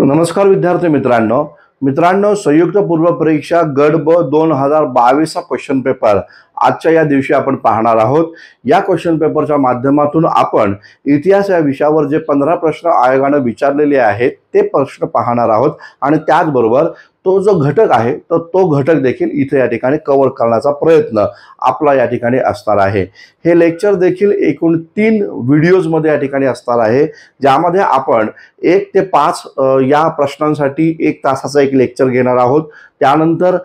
नमस्कार विद्यार्थी मित्रांनो, संयुक्त पूर्व परीक्षा गट ब 2022 क्वेश्चन पेपर आजच्या या दिवशी आपण पाहणार आहोत। या क्वेश्चन पेपरच्या माध्यमातून आपण इतिहास या विषयावर जे 15 प्रश्न आयोगाने विचारलेले आहेत ते प्रश्न पाहणार आहोत आणि त्याचबरोबर तो जो घटक आहे तो घटक देखील इथे या ठिकाणी कव्हर करण्याचा प्रयत्न आपला या ठिकाणी असणार आहे। हे लेक्चर देखील एकूण 3 व्हिडिओज मध्ये या ठिकाणी असणार आहे, ज्यामध्ये आपण 1 ते 5 या प्रश्नांसाठी 1 तासाचा एक लेक्चर घेणार आहोत। त्यानंतर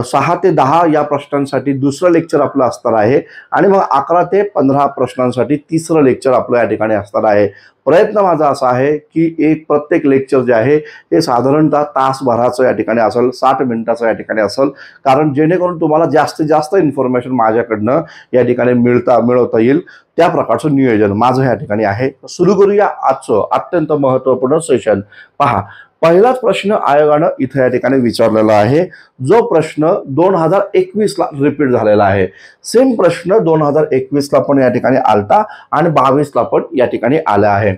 6 ते 10 या प्रश्नांसाठी दुसरं लेक्चर आपलं असणार आहे आणि मग 11 ते 15 प्रश्नांसाठी तिसरं लेक्चर आपलं या ठिकाणी असणार आहे। प्रयत्न माझा असा आहे की प्रत्येक लेक्चर जे आहे हे साधारणतः तासभराचं या ठिकाणी असेल, 60 मिनिटाचं या ठिकाणी असेल, कारण जेणेकरून तुम्हाला जास्तीत जास्त इन्फॉर्मेशन माझ्याकडनं या ठिकाणी मिळवता येईल त्या प्रकारचं नियोजन माझं या ठिकाणी आहे। सुरू करूया आजचं अत्यंत महत्त्वपूर्ण सेशन। पहा, पहिलाच प्रश्न आयोगाने इथे या ठिकाणी विचारलेला आहे, जो प्रश्न 2021 ला रिपीट झालेला आहे। सेम प्रश्न 2021 ला पण या ठिकाणी आलता आणि 22 ला पण या ठिकाणी आला आहे।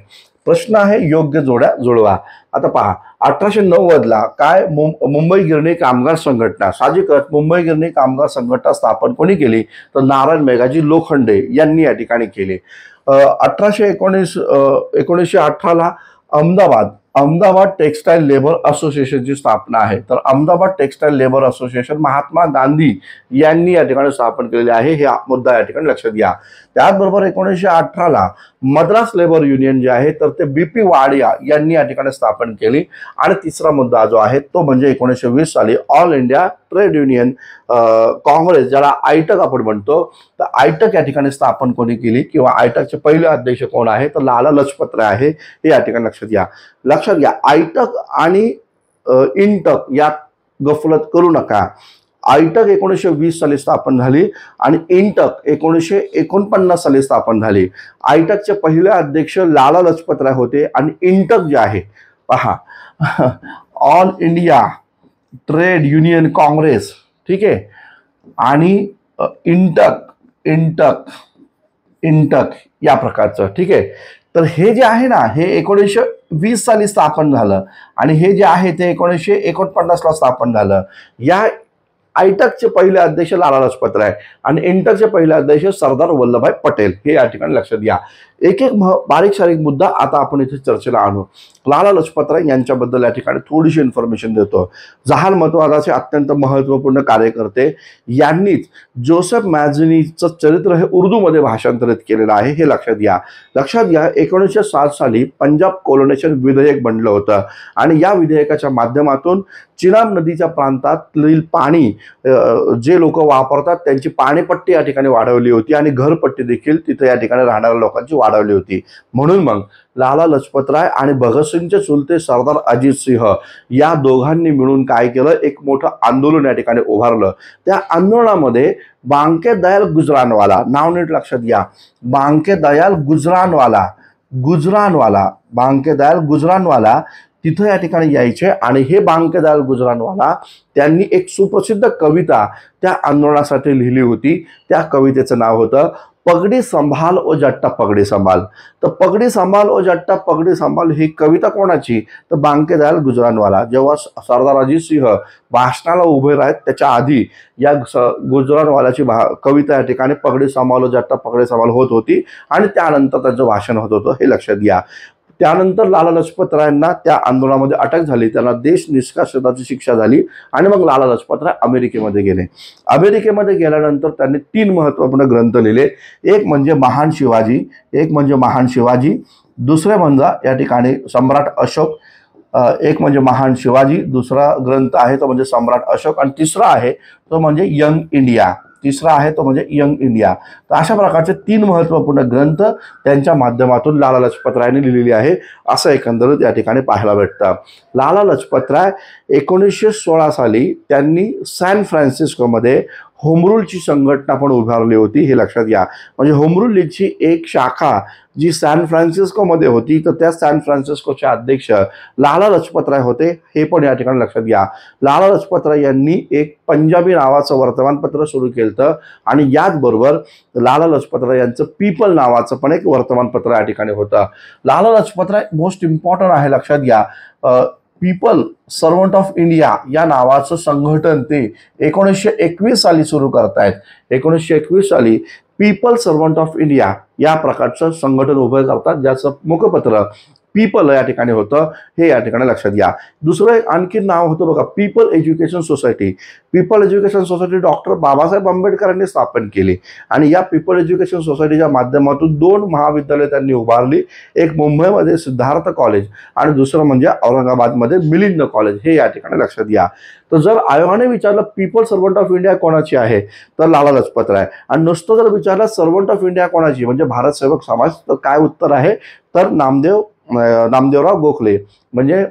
प्रश्न आहे योग्य जोड्या जुळवा। आता पहा, 1890 ला काय मुंबई गिरणी कामगार संघटना, साहजिकच मुंबई गिरणी कामगार संघटना स्थापन कोणी केली तर नारायण मेघाजी लोखंडे यांनी या ठिकाणी केली। 1918 ला अहमदाबाद टेक्सटाईल लेबर असोसिएशनची स्थापना आहे। तर Ahmedabad textile labour association Mahatma Gandhi यांनी या ठिकाणी स्थापन केलेले आहे, हे मुद्दा या ठिकाणी लक्षात घ्या। त्याचबरोबर 1918 ला मद्रास लेबर युनियन जे आहे तर ते बीपी वाडिया यांनी या ठिकाणी स्थापन केली। आणि तिसरा मुद्दा जो आहे तो म्हणजे 1920 साली all India trade union Congress, ज्याला आयटक आपण म्हणतो, तर आयटक या ठिकाणी स्थापन कोणी केली किंवा आयटकचे पहिले अध्यक्ष कोण आहे तर लाला लजपत राय आहे, हे या ठिकाणी लक्षात घ्या। आयटक आणि इंटक यात गफलत करू नका। आयटक 1920 साली स्थापन झाली आणि इंटक 1949 साली स्थापन झाली। आयटकचे पहिले अध्यक्ष लाला लजपत राय होते आणि इंटक जे आहे पहा all India trade union Congress, ठीक आहे, आणि इंटक या प्रकारचं, ठीक आहे। तर हे जे आहे ना हे 1920 साली स्थापन झालं आणि हे जे आहे ते 1949 ला स्थापन झालं। या आयटकचे पहिले अध्यक्ष लाला लजपत राय आणि इंटकचे पहिले अध्यक्ष सरदार वल्लभभाई पटेल, हे या ठिकाणी लक्षात घ्या। एक बारीक सारीक मुद्दा आता आपण इथे चर्चेला आणू। लाला लजपत राय यांच्याबद्दल या ठिकाणी थोडीशी इन्फॉर्मेशन देतो। जहाल मतवादाचे अत्यंत महत्त्वपूर्ण कार्यकर्ते यांनीच जोसेफ मॅझनीचं चरित्र हे उर्दू मध्ये भाषांतरित केलेलं आहे, हे लक्षात घ्या। 1907 साली पंजाब कोलोनेशन विधेयक बनलं होतं आणि या विधेयकाच्या माध्यमातून चिनाब नदीच्या प्रांतातील पाणी जे लोक वापरतात त्यांची पाणीपट्टी या ठिकाणी वाढवली होती आणि घरपट्टी देखील तिथे या ठिकाणी राहणाऱ्या लोकांची वाढवली होती। म्हणून मग लाला लजपत राय आणि भगतसिंगचे चुलते सरदार अजित सिंह या दोघांनी मिळून काय केलं, एक मोठं आंदोलन या ठिकाणी उभारलं। त्या आंदोलनामध्ये बांके दयाल गुजरानवाला, नाव नीट लक्षात घ्या, बांके दयाल गुजरानवाला तिथं या ठिकाणी यायचे आणि हे बांके दयाल गुजरानवाला त्यांनी एक सुप्रसिद्ध कविता त्या आंदोलनासाठी लिहिली होती। त्या कवितेचं नाव होतं पगड़ी संभाल ओ जट्टा पगड़ी संभाल। तर पगड़ी संभाल ओ जट्टा पगड़ी संभाल ही कविता कोणाची तर बांके दयाल गुजरानवाला। जेव्हा सरदार अजित सिंह भाषणाला उभे राहत त्याच्या आधी या गुजरानवालाची कविता या ठिकाणी पगड़ी संभाल ओ जट्टा पगड़ी संभाल होत होती आणि त्यानंतर त्यांचं भाषण होत होतं, हे लक्षात घ्या। त्यानंतर लाला लजपत रायांना त्या आंदोलनामध्ये अटक झाली, त्यांना देश निष्कासनाची शिक्षा झाली आणि मग लाला लजपत राय अमेरिकेमध्ये गेले। अमेरिकेमध्ये गेल्यानंतर त्यांनी 3 महत्त्वपूर्ण ग्रंथ लिहिले। एक म्हणजे महान शिवाजी, दुसरे म्हणजे या ठिकाणी सम्राट अशोक, एक म्हणजे महान शिवाजी, दुसरा ग्रंथ आहे तो म्हणजे सम्राट अशोक आणि तिसरा आहे तो म्हणजे यंग इंडिया। तर अशा प्रकारचे 3 महत्त्वपूर्ण ग्रंथ त्यांच्या माध्यमातून लाला लजपत रायांनी लिहिलेली आहे, असं एकंदरीत या ठिकाणी पाहायला भेटतं। लाला लजपत राय 1916 साली त्यांनी सॅन फ्रान्सिस्कोमध्ये होम रूलची संघटना पण उभारली होती, हे लक्षात घ्या. म्हणजे होम रूल लीगची एक शाखा जी सॅन फ्रान्सिस्कोमध्ये होती, तर त्या सॅन फ्रान्सिस्कोचे अध्यक्ष लाला लजपतराय होते, हे पण या ठिकाणी लक्षात घ्या. लाला लजपतराय यांनी एक पंजाबी नावाचं वर्तमानपत्र सुरू केलं आणि याचबरोबर लाला लजपतराय यांचं पीपल नावाचं पण एक वर्तमानपत्र या ठिकाणी होतं. लाला लजपतराय मोस्ट इम्पॉर्टंट आहे, लक्षात घ्या. पीपल सर्वंट ऑफ इंडिया या नावाचं संघटन ते 1921 साली सुरू करतायत. 1921 साली पीपल सर्वंट ऑफ इंडिया या प्रकारचं संघटन उभं करतात, ज्याचं मुखपत्र पीपल या ठिकाणी होतं, हे या ठिकाणी लक्षात घ्या. दुसरं एक आणखी नाव होतं बघा, people education society. People education society doctor Babasaheb आंबेडकरांनी स्थापन केली आणि या पीपल एज्युकेशन सोसायटीच्या माध्यमातून 2 महाविद्यालय त्यांनी उभारली. एक मुंबईमध्ये सिद्धार्थ कॉलेज आणि दुसरं म्हणजे औरंगाबादमध्ये मिलिंद कॉलेज, हे या ठिकाणी लक्षात घ्या. तर जर आयोगाने विचारलं पीपल सर्वंट ऑफ इंडिया कोणाची आहे, तर लाला लजपतराय. आणि नुसतं जर विचारलं सर्वंट ऑफ इंडिया कोणाची म्हणजे भारत सेवक समाज, तर काय उत्तर आहे, तर नामदेवराव गोखले. म्हणजे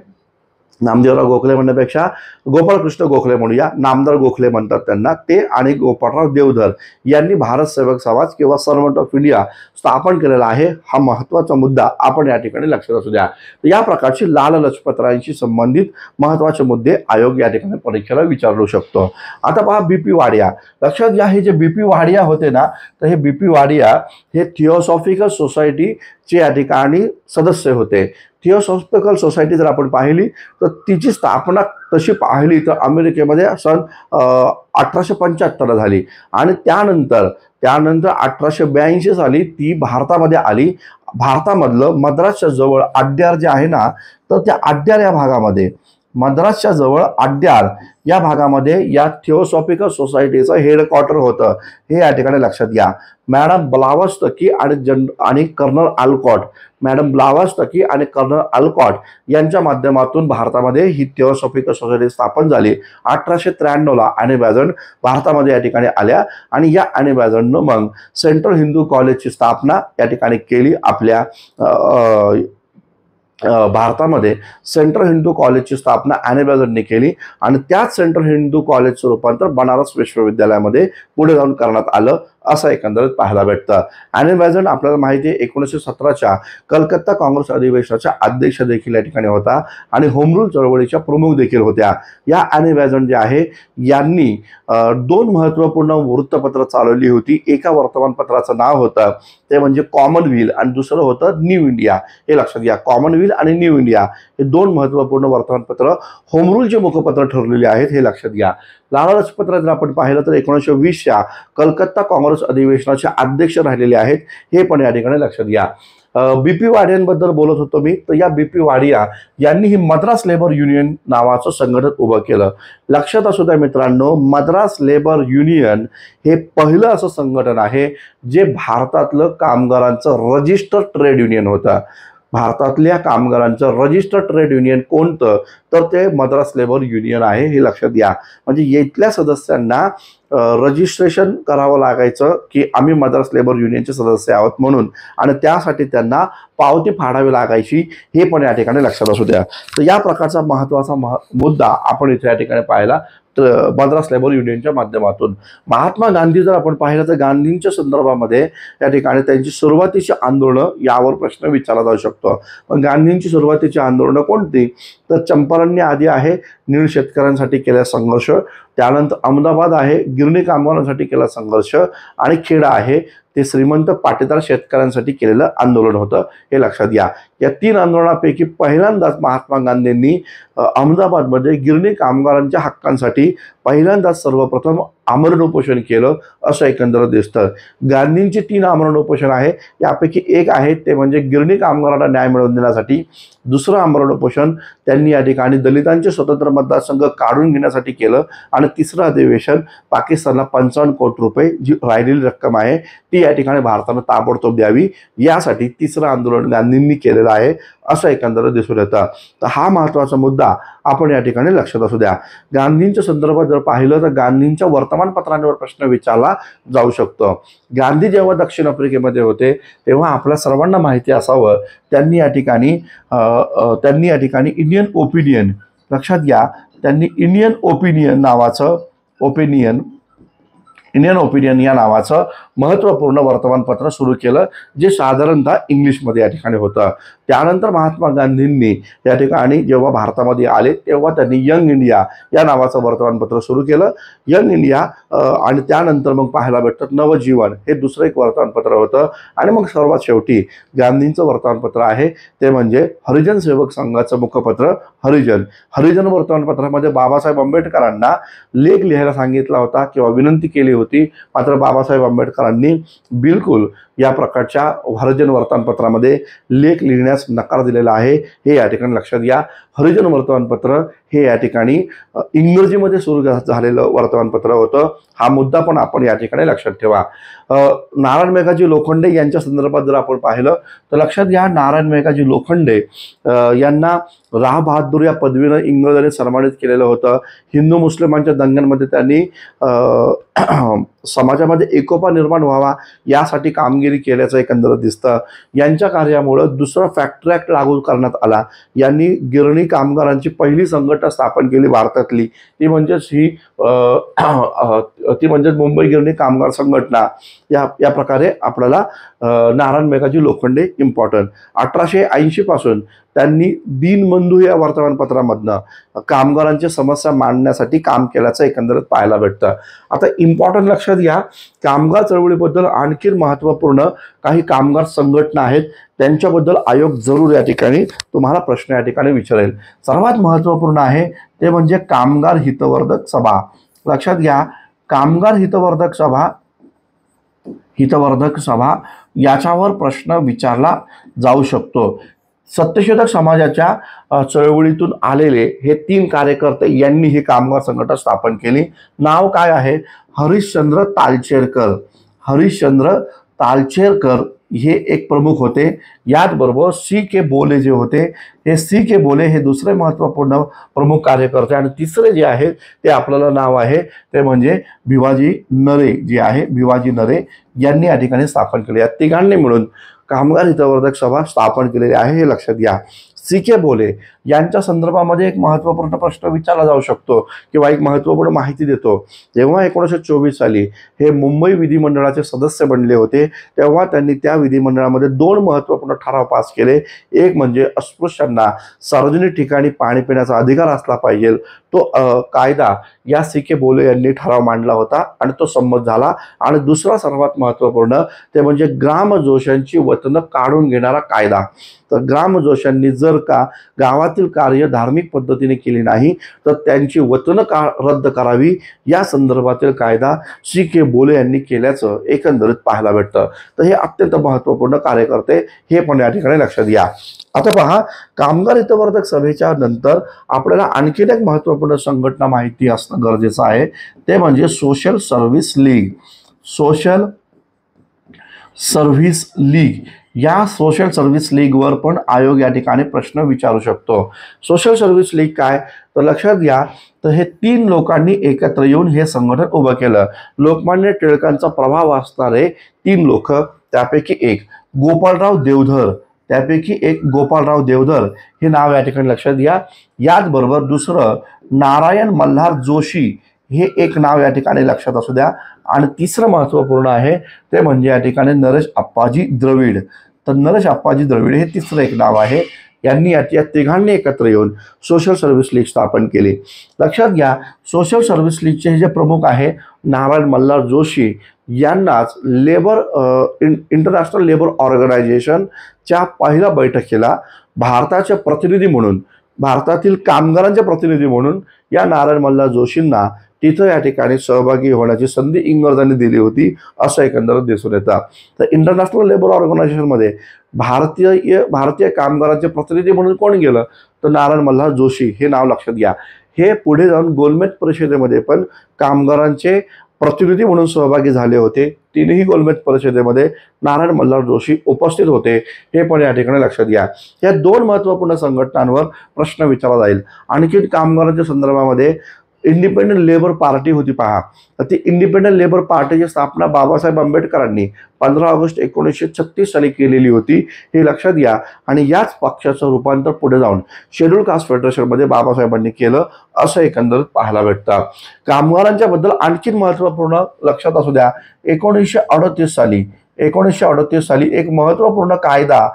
नामदेवराव गोखले म्हणण्यापेक्षा गोपाळकृष्ण गोखले म्हणूया, नामदार गोखले म्हणतात त्यांना ते, आणि गोपाळराव देवधर यांनी भारत सेवक समाज किंवा सर्वंट ऑफ इंडिया स्थापन केलेला आहे. हा महत्त्वाचा मुद्दा आपण या ठिकाणी लक्षात असू द्या. तर या प्रकारची लाला लजपतरायांशी संबंधित महत्त्वाचे मुद्दे आयोग या ठिकाणी परीक्षेला विचारू शकतो. आता पहा बीपी वाडिया. लक्षात घ्या, हे जे बीपी वाडिया होते ना, तर हे बीपी वाडिया हे थिओसॉफिकल सोसायटीचे या ठिकाणी सदस्य होते. थिओसॉफिकल सोसायटी जर आपण पाहिली तर तिची स्थापना तशी पाहिली तर अमेरिकेमध्ये सन 1875 झाली आणि त्यानंतर 1882 साली ती भारतामध्ये आली. भारतामधलं मद्रासच्या जवळ अड्यार जे आहे ना, तर त्या अड्यार या भागामध्ये, मद्रासच्या जवळ अड्यार या भागामध्ये या थिओसॉफिकल सोसायटीचं हेडक्वार्टर होतं, हे या ठिकाणी लक्षात घ्या. मॅडम ब्लावस्तकी आणि कर्नल आल्कॉट, मॅडम ब्लावस्तकी आणि कर्नल आल्कॉट यांच्या माध्यमातून भारतामध्ये ही थिओसॉफिकल सोसायटी स्थापन झाली. 1893ला ॲनी बेझंट भारतामध्ये या ठिकाणी आल्या आणि या ॲनी बेझंटनं मग सेंट्रल हिंदू कॉलेजची स्थापना या ठिकाणी केली. आपल्या भारतामध्ये सेंट्रल हिंदू कॉलेजची स्थापना ॲनी बेझंटने केली आणि त्याच सेंट्रल हिंदू कॉलेजचं रूपांतर बनारस विश्वविद्यालयामध्ये पुढे जाऊन करण्यात आलं, असं एकंदरीत पाहायला भेटतं. ॲनी बेझंट आपल्याला माहिती आहे 1917च्या कलकत्ता काँग्रेस अधिवेशनाच्या अध्यक्ष देखील या ठिकाणी होता आणि होम रूल चळवळीच्या प्रमुख देखील होत्या. या ॲनी बेझंट जे आहे यांनी 2 महत्त्वपूर्ण वृत्तपत्र चालवली होती. एका वर्तमानपत्राचं नाव होतं ते म्हणजे कॉमनवेल्थ आणि दुसरं होतं न्यू इंडिया, हे लक्षात घ्या. कॉमनवेल्थ आणि न्यू इंडिया हे 2 महत्त्वपूर्ण वर्तमानपत्र होम रूलचे मुखपत्र ठरलेले आहेत, हे लक्षात घ्या. लाला लजपतराय जर आपण पाहिलं तर 1920च्या कलकत्ता काँग्रेस अधिवेशनाचे अध्यक्ष राहिलेले आहेत, हे पण या ठिकाणी लक्षात घ्या. बीपी वाडियांबद्दल बोलत होतो मी, तर या बीपी वाडिया यांनी ही मद्रास लेबर युनियन नावाचं संघटन उभं केलं. लक्षात असू द्या मित्रांनो, मद्रास लेबर युनियन हे पहिलं असं संघटन आहे जे भारतातलं कामगारांचं रजिस्टर्ड ट्रेड युनियन होतं. भारतातल्या कामगारांचं रजिस्टर्ड ट्रेड युनियन कोणतं, तर ते मद्रास लेबर युनियन आहे, हे लक्षात घ्या. म्हणजे इथल्या सदस्यांना रजिस्ट्रेशन करावं लागायचं की आम्ही मद्रास लेबर युनियनचे सदस्य आहोत म्हणून, आणि त्यासाठी त्यांना पावती फाडावी लागायची, हे पण या ठिकाणी लक्षात असू द्या. तर या प्रकारचा महत्त्वाचा मुद्दा आपण इथे या ठिकाणी पाहिला मद्रास लेबर युनियनच्या माध्यमातून. महात्मा गांधी जर आपण पाहिलं तर गांधींच्या संदर्भामध्ये या ठिकाणी त्यांची सुरुवातीची आंदोलनं यावर प्रश्न विचारला जाऊ शकतो. पण गांधींची सुरुवातीची आंदोलनं कोणती, तर चंपारण्य आधी आहे नीळ शेतकऱ्यांसाठी केलेला संघर्ष, त्यानंतर अहमदाबाद आहे गिरणी कामगारांसाठी केलेला संघर्ष, आणि खेडा आहे ते श्रीमंत पाटीदार शेतकऱ्यांसाठी केलेलं आंदोलन होतं, हे लक्षात घ्या. या 3 आंदोलनापैकी पहिल्यांदाच महात्मा गांधींनी अहमदाबादमध्ये गिरणी कामगारांच्या हक्कांसाठी पहिल्यांदाच सर्वप्रथम आमरण उपोषण केलं, असं एकंदर दिसतं. गांधींची 3 आमरण उपोषण आहे, यापैकी एक आहे ते म्हणजे गिरणी कामगारांना न्याय मिळवून देण्यासाठी. दुसरं आमरण उपोषण त्यांनी या ठिकाणी दलितांचे स्वतंत्र मतदारसंघ काढून घेण्यासाठी केलं, आणि तिसरं अधिवेशन पाकिस्तानला 55 कोटी रुपये जी राहिलेली रक्कम आहे ती या ठिकाणी भारतानं ताबडतोब द्यावी, यासाठी तिसरं आंदोलन गांधींनी केलेलं आहे, असं एकंदर दिसून येतं. तर हा महत्त्वाचा मुद्दा आपण या ठिकाणी लक्षात असू द्या. गांधींच्या संदर्भात जर पाहिलं तर गांधींच्या वर्तमानपत्रांवर प्रश्न विचारला जाऊ शकतो. गांधी जेव्हा दक्षिण आफ्रिकेमध्ये होते तेव्हा आपल्या सर्वांना माहिती असावं त्यांनी या ठिकाणी इंडियन ओपिनियन, लक्षात घ्या, त्यांनी इंडियन ओपिनियन नावाचं इंडियन ओपिनियन या नावाचं महत्त्वपूर्ण वर्तमानपत्र सुरू केलं, जे साधारणतः इंग्लिशमध्ये या ठिकाणी होतं. त्यानंतर महात्मा गांधींनी या ठिकाणी जेव्हा भारतामध्ये आले तेव्हा त्यांनी यंग इंडिया या नावाचं वर्तमानपत्र सुरू केलं. यंग इंडिया आणि त्यानंतर मग पाहायला भेटतं नवजीवन हे दुसरं एक वर्तमानपत्र होतं. आणि मग सर्वात शेवटी गांधींचं वर्तमानपत्र आहे ते म्हणजे हरिजन सेवक संघाचं मुखपत्र हरिजन. हरिजन वर्तमानपत्रामध्ये बाबासाहेब आंबेडकरांना लेख लिहायला सांगितला होता किंवा विनंती केली होती, मात्र बाबासाहेब आंबेडकरांनी बिलकुल या प्रकारच्या हरिजन वर्तमानपत्रामध्ये लेख लिहिण्यास नकार दिलेला आहे, हे या ठिकाणी लक्षात घ्या. हरिजन वर्तमानपत्र हे या ठिकाणी इंग्रजीमध्ये सुरू झालेलं वर्तमानपत्र होतं. हा मुद्दा पण आपण या ठिकाणी लक्षात ठेवा. नारायण मेघाजी लोखंडे यांच्या संदर्भात जर आपण पाहिलं तर लक्षात घ्या, नारायण मेघाजी लोखंडे यांना राव बहादूर या पदवीनं इंग्रजांनी सन्मानित केलेलं होतं. हिंदू मुस्लिमांच्या दंग्यांमध्ये त्यांनी समाजामध्ये एकोपा निर्माण व्हावा यासाठी कामगिरी केल्याचं एकंदरीत दिसतं. यांच्या कार्यामुळं दुसरा फॅक्टरी ॲक्ट लागू करण्यात आला. यांनी गिरणी कामगारांची पहिली संघटना स्थापन केली भारतातली, ती म्हणजेच मुंबई गिरणी कामगार संघटना. या प्रकारे आपल्याला नारायण मेघाजी लोखंडे इम्पॉर्टंट. 1880 पासून त्यांनी दीनबंधू या वर्तमानपत्रामधनं कामगारांच्या समस्या मांडण्यासाठी काम केल्याचं एकंदरीत पाहायला भेटतं. आता इम्पॉर्टंट लक्षात घ्या, कामगार चळवळीबद्दल आणखी महत्त्वपूर्ण काही कामगार संघटना आहेत, त्यांच्याबद्दल आयोग जरूर या ठिकाणी तुम्हाला प्रश्न या ठिकाणी विचारेल. सर्वात महत्त्वपूर्ण आहे ते म्हणजे कामगार हितवर्धक सभा. लक्षात घ्या, कामगार हितवर्धक सभा याच्यावर प्रश्न विचारला जाऊ शकतो. सत्यशोधक समाजाच्या चळवळीतून आलेले हे 3 कार्यकर्ते यांनी ही कामगार संघटना स्थापन केली. नाव काय आहे? हरिश्चंद्र तालचेरकर. हरिश्चंद्र तालचेरकर हे एक प्रमुख होते. याचबरोबर C.K. बोले जे होते, हे C.K. बोले हे दुसरे महत्त्वपूर्ण प्रमुख कार्यकर्ते. आणि तिसरे जे आहे ते आपल्याला नाव आहे ते म्हणजे भिवाजी नरे जे आहे, भिवाजी नरे यांनी या ठिकाणी स्थापन केले. या तिघांनी मिळून कामगार हितवर्धक सभा स्थापन केलेली आहे, हे लक्षात घ्या. C.K. बोले यांच्या संदर्भामध्ये एक महत्त्वपूर्ण प्रश्न विचारला जाऊ शकतो किंवा एक महत्त्वपूर्ण माहिती देतो. जेव्हा 1924 साली हे मुंबई विधिमंडळाचे सदस्य बनले होते तेव्हा त्यांनी त्या विधिमंडळामध्ये 2 महत्त्वपूर्ण ठराव पास केले. एक म्हणजे अस्पृश्यांना सार्वजनिक ठिकाणी पाणी पिण्याचा अधिकार असला पाहिजे, तो कायदा या C.K. बोले यांनी ठराव मांडला होता आणि तो संमत झाला. आणि दुसरा सर्वात महत्त्वपूर्ण ते म्हणजे ग्रामजोशांची वतनं काढून घेणारा कायदा. तर ग्रामजोशांनी जर का गावातील कार्य धार्मिक पद्धतीने केली नाही तर त्यांची वतनं रद्द करावी या संदर्भातील कायदा C.K. बोले यांनी केल्याचं एकंदरीत पाहायला भेटतं. तर हे अत्यंत महत्त्वपूर्ण कार्यकर्ते, हे पण या ठिकाणी लक्षात घ्या. आता पहा, कामगार हितवर्धक सभेच्या नंतर आपल्याला आणखीन एक महत्त्वपूर्ण संघटना माहिती असणं गरजेचं आहे, ते म्हणजे social service league. Social service league, या सोशल सर्व्हिस लीगवर पण आयोग या ठिकाणी प्रश्न विचारू शकतो. सोशल सर्व्हिस लीग काय, तर लक्षात घ्या, तर हे 3 लोकांनी एकत्र येऊन हे संघटन उभं केलं. लोकमान्य टिळकांचा प्रभाव असणारे 3 लोक, त्यापैकी एक गोपाळराव देवधर, गोपाळराव देवधर हे नाव या ठिकाणी लक्षात घ्या. याचबरोबर दुसरं नारायण मल्हार जोशी हे एक नाव या ठिकाणी लक्षात असू द्या. आणि तिसरं महत्त्वपूर्ण आहे ते म्हणजे या ठिकाणी नरेश अप्पाजी द्रविड. तर नरेश अप्पाजी द्रविड हे तिसरं एक नाव आहे. यांनी या तिघांनी एकत्र येऊन सोशल सर्व्हिस लीग स्थापन केली. लक्षात घ्या, सोशल सर्व्हिस लीगचे हे जे प्रमुख आहे नारायण मल्हार जोशी यांनाच इंटरनॅशनल लेबर ऑर्गनायझेशनच्या पहिल्या बैठकीला भारताचे प्रतिनिधी म्हणून, भारतातील कामगारांचे प्रतिनिधी म्हणून या नारायण मल्हार जोशींना तिथं या ठिकाणी सहभागी होण्याची संधी इंग्रजांनी दिली होती, असं एकंदरीत दिसून येतं. तर इंटरनॅशनल लेबर ऑर्गनायझेशनमध्ये भारतीय कामगारांचे प्रतिनिधी म्हणून कोण गेलं, तर नारायण मल्हार जोशी हे नाव लक्षात घ्या. हे पुढे जाऊन गोलमेज परिषदेमध्ये पण कामगारांचे प्रतिनिधी म्हणून सहभागी झाले होते. 3ही गोलमेज परिषदेमध्ये नारायण मल्हार जोशी उपस्थित होते, हे पण या ठिकाणी लक्षात घ्या. या 2 महत्त्वपूर्ण संघटनांवर प्रश्न विचारला जाईल. आणखी कामगारांच्या संदर्भामध्ये इंडिपेंडंट लेबर पार्टी होती पहा. तर ती इंडिपेंडंट लेबर पार्टीची स्थापना बाबासाहेब आंबेडकरांनी 15 ऑगस्ट 1936 साली केलेली होती, हे लक्षात घ्या. आणि याच पक्षाचं रूपांतर पुढे जाऊन शेड्यूल कास्ट फेडरेशनमध्ये बाबासाहेबांनी केलं, असं एकंदरीत पाहायला भेटतं. कामगारांच्या बद्दल आणखी महत्त्वपूर्ण लक्षात असू द्या, 1938 साली एक महत्त्वपूर्ण कायदा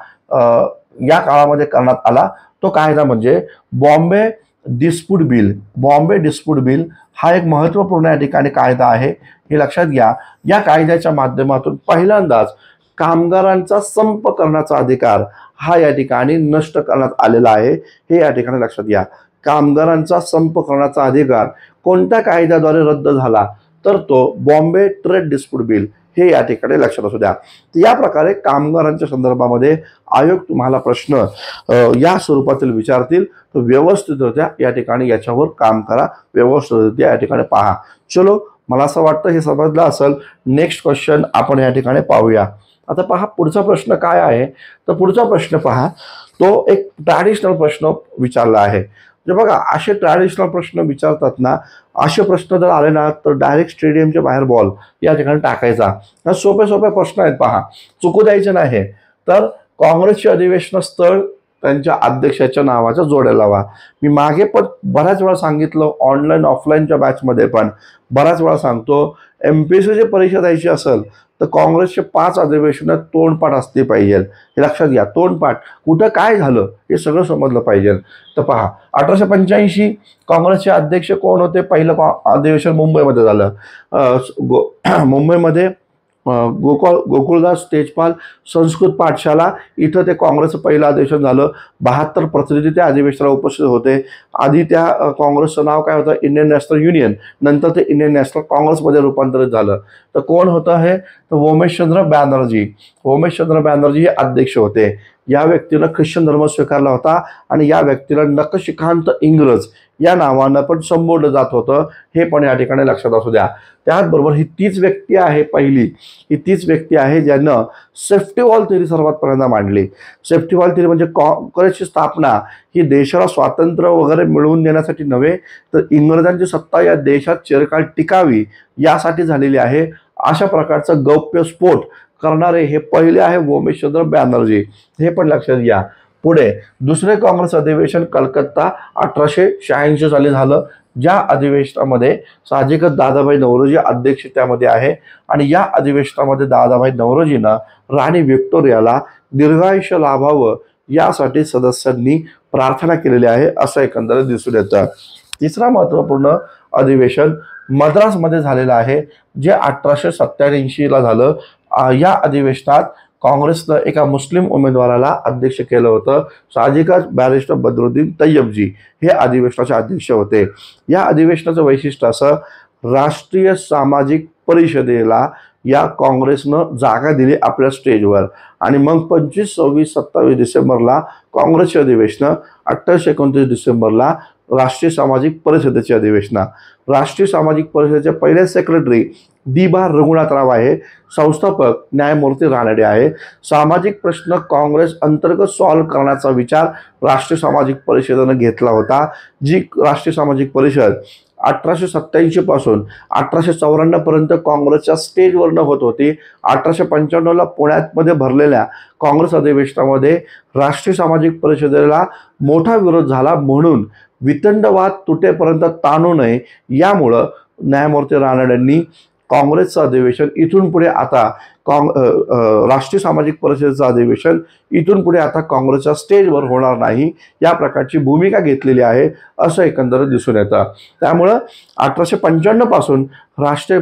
या काळामध्ये करण्यात आला. तो कायदा म्हणजे Bombay dispute bill. Bombay dispute bill हा एक महत्त्वपूर्ण या ठिकाणी कायदा आहे, हे लक्षात घ्या. या कायद्याच्या माध्यमातून पहिल्यांदाच कामगारांचा संप करण्याचा अधिकार हा या ठिकाणी नष्ट करण्यात आलेला आहे, हे या ठिकाणी लक्षात घ्या. कामगारांचा संप करण्याचा अधिकार कोणत्या कायद्याद्वारे रद्द झाला, तर तो बॉम्बे ट्रेड डिस्प्यूट बिल, हे या ठिकाणी लक्षात असू द्या. या प्रकारे कामगारांच्या संदर्भामध्ये आयोग तुम्हाला प्रश्न या स्वरूपातील विचारतील, तर व्यवस्थितरित्या या ठिकाणी याच्यावर काम करा, व्यवस्थितरित्या या ठिकाणी पहा. चलो, मला असं वाटतं हे समजलं असेल. नेक्स्ट क्वेश्चन आपण या ठिकाणी पाहूया. आता पहा पुढचा प्रश्न काय आहे, तर पुढचा प्रश्न पहा, तो एक ट्रॅडिशनल प्रश्न विचारला आहे. जे बघा असे ट्रॅडिशनल प्रश्न विचारतात ना, असे प्रश्न जर आले ना, तर डायरेक्ट स्टेडियमच्या बाहेर बॉल या ठिकाणी टाकायचा. सोपे सोपे प्रश्न आहेत पहा, चुकू द्यायचे नाही. तर काँग्रेसचे अधिवेशन स्थळ त्यांच्या अध्यक्षाच्या नावाचा जोड्या लावा. मी मागे पण बऱ्याच वेळा सांगितलं, ऑनलाईन ऑफलाईनच्या बॅचमध्ये पण बऱ्याच वेळा सांगतो, MPSCची परीक्षा द्यायची असेल तर काँग्रेसचे 5 अधिवेशनात तोंडपाठ असते पाहिजे, हे लक्षात घ्या. तोंडपाठ कुठं काय झालं हे सगळं समजलं पाहिजे. तर पहा 1885 काँग्रेसचे अध्यक्ष कोण होते? पहिलं अधिवेशन मुंबईमध्ये झालं. मुंबईमध्ये गोकुळदास तेजपाल संस्कृत पाठशाला इथं ते काँग्रेसचं पहिलं अधिवेशन झालं. 72 प्रतिनिधी त्या अधिवेशनाला उपस्थित होते. आधी त्या काँग्रेसचं नाव काय होतं? Indian national union. नंतर ते इंडियन नॅशनल काँग्रेसमध्ये रूपांतरित झालं. तर कोण होतं हे? तर उमेशचंद्र बॅनर्जी हे अध्यक्ष होते. या व्यक्तीनं ख्रिश्चन धर्म स्वीकारला होता आणि या व्यक्तीला नखशिखांत इंग्रज या नावानं पण संबोधलं जात होतं, हे पण या ठिकाणी लक्षात असू द्या. त्याचबरोबर ही तीच व्यक्ती आहे ज्यानं सेफ्टी वॉल थेअरी सर्वात पहिल्यांदा मांडली. सेफ्टी वॉल थेअरी म्हणजे काँग्रेसची स्थापना ही देशाला स्वातंत्र्य वगैरे मिळवून देण्यासाठी नव्हे, तर इंग्रजांची सत्ता या देशात चिरकाळ टिकावी यासाठी झालेली आहे. अशा प्रकारचा गौप्यस्फोट करणारे हे पहिले आहे उमेशचंद्र बॅनर्जी, हे पण लक्षात घ्या. पुढे दुसरे काँग्रेस अधिवेशन कलकत्ता 1886 साली झालं. ज्या अधिवेशनामध्ये साहजिकच दादाभाई नौरोजी अध्यक्ष त्यामध्ये आहे आणि या अधिवेशनामध्ये दादाभाई नौरोजीनं राणी व्हिक्टोरियाला दीर्घायुष्य लाभावं यासाठी सदस्यांनी प्रार्थना केलेली आहे, असं एकंदरीत दिसून येतं. तिसरा महत्त्वपूर्ण अधिवेशन मद्रासमध्ये झालेलं आहे, जे 1887ला झालं. या अधिवेशनात काँग्रेसनं एका मुस्लिम उमेदवाराला अध्यक्ष केलं होतं. साहजिकच बॅरिस्टर बद्रुद्दीन तय्यबजी हे अधिवेशनाचे अध्यक्ष होते. या अधिवेशनाचं वैशिष्ट्य असं, राष्ट्रीय सामाजिक परिषदेला या काँग्रेसनं जागा दिली आपल्या स्टेजवर आणि मग 25, 26, 27 डिसेंबरला काँग्रेसचे अधिवेशनं, 28, 29 डिसेंबरला राष्ट्रीय सामाजिक परिषदेचे अधिवेशनं. राष्ट्रीय सामाजिक परिषदेचे पहिले सेक्रेटरी D.बा. रघुनाथराव आहे. संस्थापक न्यायमूर्ती रानडे आहे. सामाजिक प्रश्न काँग्रेस अंतर्गत सॉल्व्ह करण्याचा विचार राष्ट्रीय सामाजिक परिषदेनं घेतला होता. जी राष्ट्रीय सामाजिक परिषद 1887 पासून 1894 पर्यंत काँग्रेसच्या स्टेजवरनं होत होती. 1895ला पुण्यामध्ये भरलेल्या काँग्रेस अधिवेशनामध्ये राष्ट्रीय सामाजिक परिषदेला मोठा विरोध झाला, म्हणून वितंडवाद तुटेपर्यंत ताणू नये यामुळं न्यायमूर्ती रानडेंनी काँग्रेसचं अधिवेशन इथून पुढे आता राष्ट्रीय सामाजिक परिषदेचं अधिवेशन इथून पुढे आता काँग्रेसच्या स्टेजवर होणार नाही या प्रकारची भूमिका घेतलेली आहे, असं एकंदरीत दिसून येतं. त्यामुळं 1895 पासून राष्ट्रीय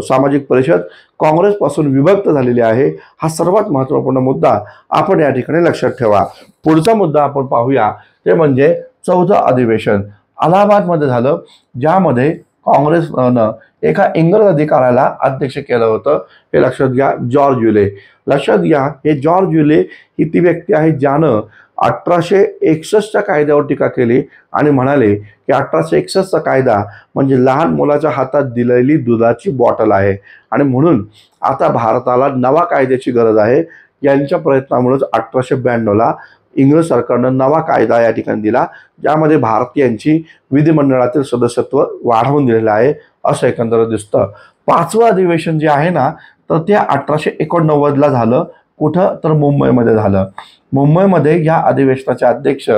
सामाजिक परिषद काँग्रेसपासून विभक्त झालेली आहे. हा सर्वात महत्त्वपूर्ण मुद्दा आपण या ठिकाणी लक्षात ठेवा. पुढचा मुद्दा आपण पाहूया, ते म्हणजे 14 अधिवेशन अलाहाबादमध्ये झालं, ज्यामध्ये काँग्रेसनं एका इंग्रज अधिकाऱ्याला अध्यक्ष केलं होतं, हे लक्षात घ्या. जॉर्ज युले. लक्षात घ्या, हे जॉर्ज युले ही ती व्यक्ती आहे ज्यानं 1861च्या कायद्यावर टीका केली आणि म्हणाले की 1861चा कायदा म्हणजे लहान मुलाच्या हातात दिलेली दुधाची बॉटल आहे आणि म्हणून आता भारताला नवा कायद्याची गरज आहे. यांच्या प्रयत्नामुळेच 1892ला इंग्रज सरकारनं नवा कायदा या ठिकाणी दिला, ज्यामध्ये भारतीयांची विधिमंडळातील सदस्यत्व वाढवून दिलेलं आहे असं एकंदर दिसतं. 5वं अधिवेशन जे आहे ना, तर ते 1889ला झालं. कुठं? तर मुंबईमध्ये झालं. मुंबईमध्ये या अधिवेशनाचे अध्यक्ष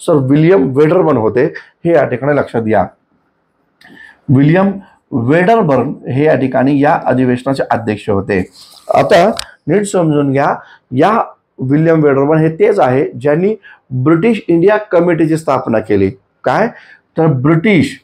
सर विल्यम वेडरबर्न होते, हे या ठिकाणी लक्षात घ्या. विल्यम वेडरबर्न हे या ठिकाणी या अधिवेशनाचे अध्यक्ष होते. आता नीट समजून घ्या, या विल्यम वेडरबर्न हे तेच आहे ज्यांनी ब्रिटिश इंडिया कमिटीची स्थापना केली. काय? तर ब्रिटिश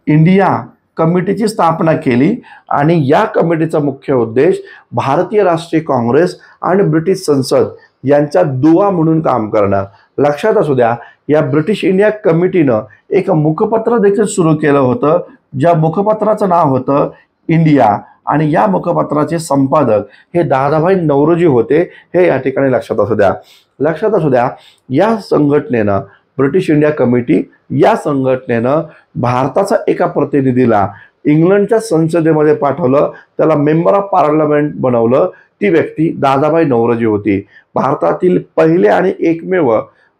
इंडिया कमिटीची स्थापना केली आणि या कमिटीचा मुख्य उद्देश भारतीय राष्ट्रीय काँग्रेस आणि ब्रिटिश संसद यांचा दुवा म्हणून काम करणं. लक्षात असू द्या, या ब्रिटिश इंडिया कमिटीनं एक मुखपत्र देखील सुरू केलं होतं, ज्या मुखपत्राचं नाव होतं इंडिया, आणि या मुखपत्राचे संपादक हे दादाभाई नौरोजी होते, हे या ठिकाणी लक्षात असू द्या. लक्षात असू द्या, या संघटनेनं ब्रिटिश इंडिया कमिटी या संघटनेनं भारताचा एका प्रतिनिधीला इंग्लंडच्या संसदेमध्ये पाठवलं, त्याला मेंबर ऑफ पार्लमेंट बनवलं. ती व्यक्ती दादाभाई नौरोजी होती. भारतातील पहिले आणि एकमेव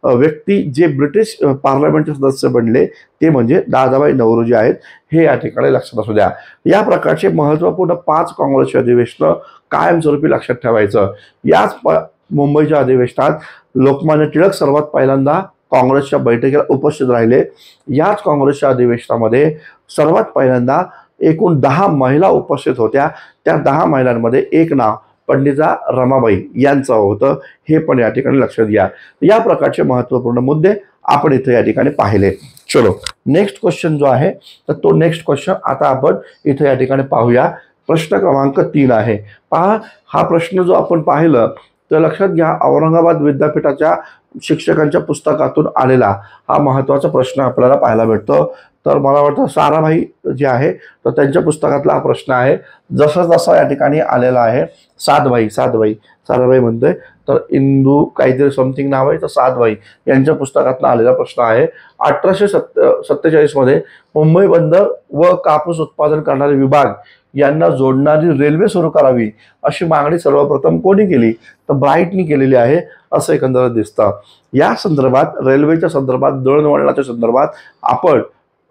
व्यक्ती जे ब्रिटिश पार्लमेंटचे सदस्य बनले ते म्हणजे दादाभाई नौरोजी आहेत, हे या ठिकाणी लक्षात असू द्या. या प्रकारचे महत्त्वपूर्ण 5 काँग्रेसचे अधिवेशन कायमस्वरूपी लक्षात ठेवायचं. याच मुंबईच्या अधिवेशनात लोकमान्य टिळक सर्वात पहिल्यांदा काँग्रेसच्या बैठकीला उपस्थित राहिले. याच काँग्रेसच्या अधिवेशनामध्ये सर्वात पहिल्यांदा एकूण 10 महिला उपस्थित होत्या. त्या 10 महिलांमध्ये एक नाव पंडिता रमाबाई यांचं होतं, हे पण या ठिकाणी लक्षात घ्या. या प्रकारचे महत्त्वपूर्ण मुद्दे आपण इथे या ठिकाणी पाहिले. चलो नेक्स्ट क्वेश्चन जो आहे, तर तो नेक्स्ट क्वेश्चन आता आपण इथे या ठिकाणी पाहूया. प्रश्न क्रमांक 3 आहे. पहा, हा प्रश्न जो आपण पाहिलं तर लक्षात घ्या, औरंगाबाद विद्यापीठाच्या शिक्षकांच्या पुस्तकातून आलेला हा महत्त्वाचा प्रश्न आपल्याला पाहायला भेटतो. तर मला वाटतं साराभाई जे आहे तर त्यांच्या पुस्तकातला हा प्रश्न आहे. जसा या ठिकाणी आलेला आहे, सातभाई म्हणतोय, तर इंदू काहीतरी समथिंग नाव आहे, तर सातभाई यांच्या पुस्तकातून आलेला प्रश्न आहे. 1847 मध्ये मुंबई बंदर व कापूस उत्पादन करणारे विभाग यांना जोडणारी रेल्वे सुरू करावी अशी मागणी सर्वप्रथम कोणी केली? तर ब्राईटनी केलेली आहे असं एकंदरीत दिसतं. या संदर्भात, रेल्वेच्या संदर्भात, दळणवळणाच्या संदर्भात आपण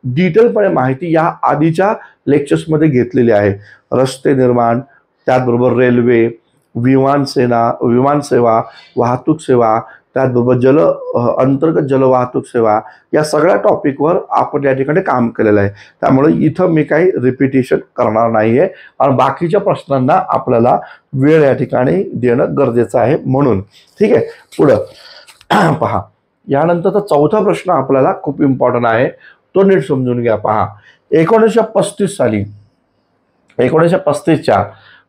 डिटेलपणे माहिती या आधीच्या लेक्चर्समध्ये घेतलेली आहे. रस्ते निर्माण, त्याचबरोबर रेल्वे, विमानसेवा, वाहतूक सेवा, त्याचबरोबर अंतर्गत जलवाहतूक सेवा, या सगळ्या टॉपिकवर आपण या ठिकाणी काम केलेलं आहे. त्यामुळे इथं मी काही रिपिटेशन करणार नाही आहे आणि बाकीच्या प्रश्नांना आपल्याला वेळ या ठिकाणी देणं गरजेचं आहे म्हणून. ठीक आहे, पुढं पहा. यानंतरचा 4था प्रश्न आपल्याला खूप इम्पॉर्टंट आहे, तो नीट समजून घ्या. पहा, 1935 साली, 1935च्या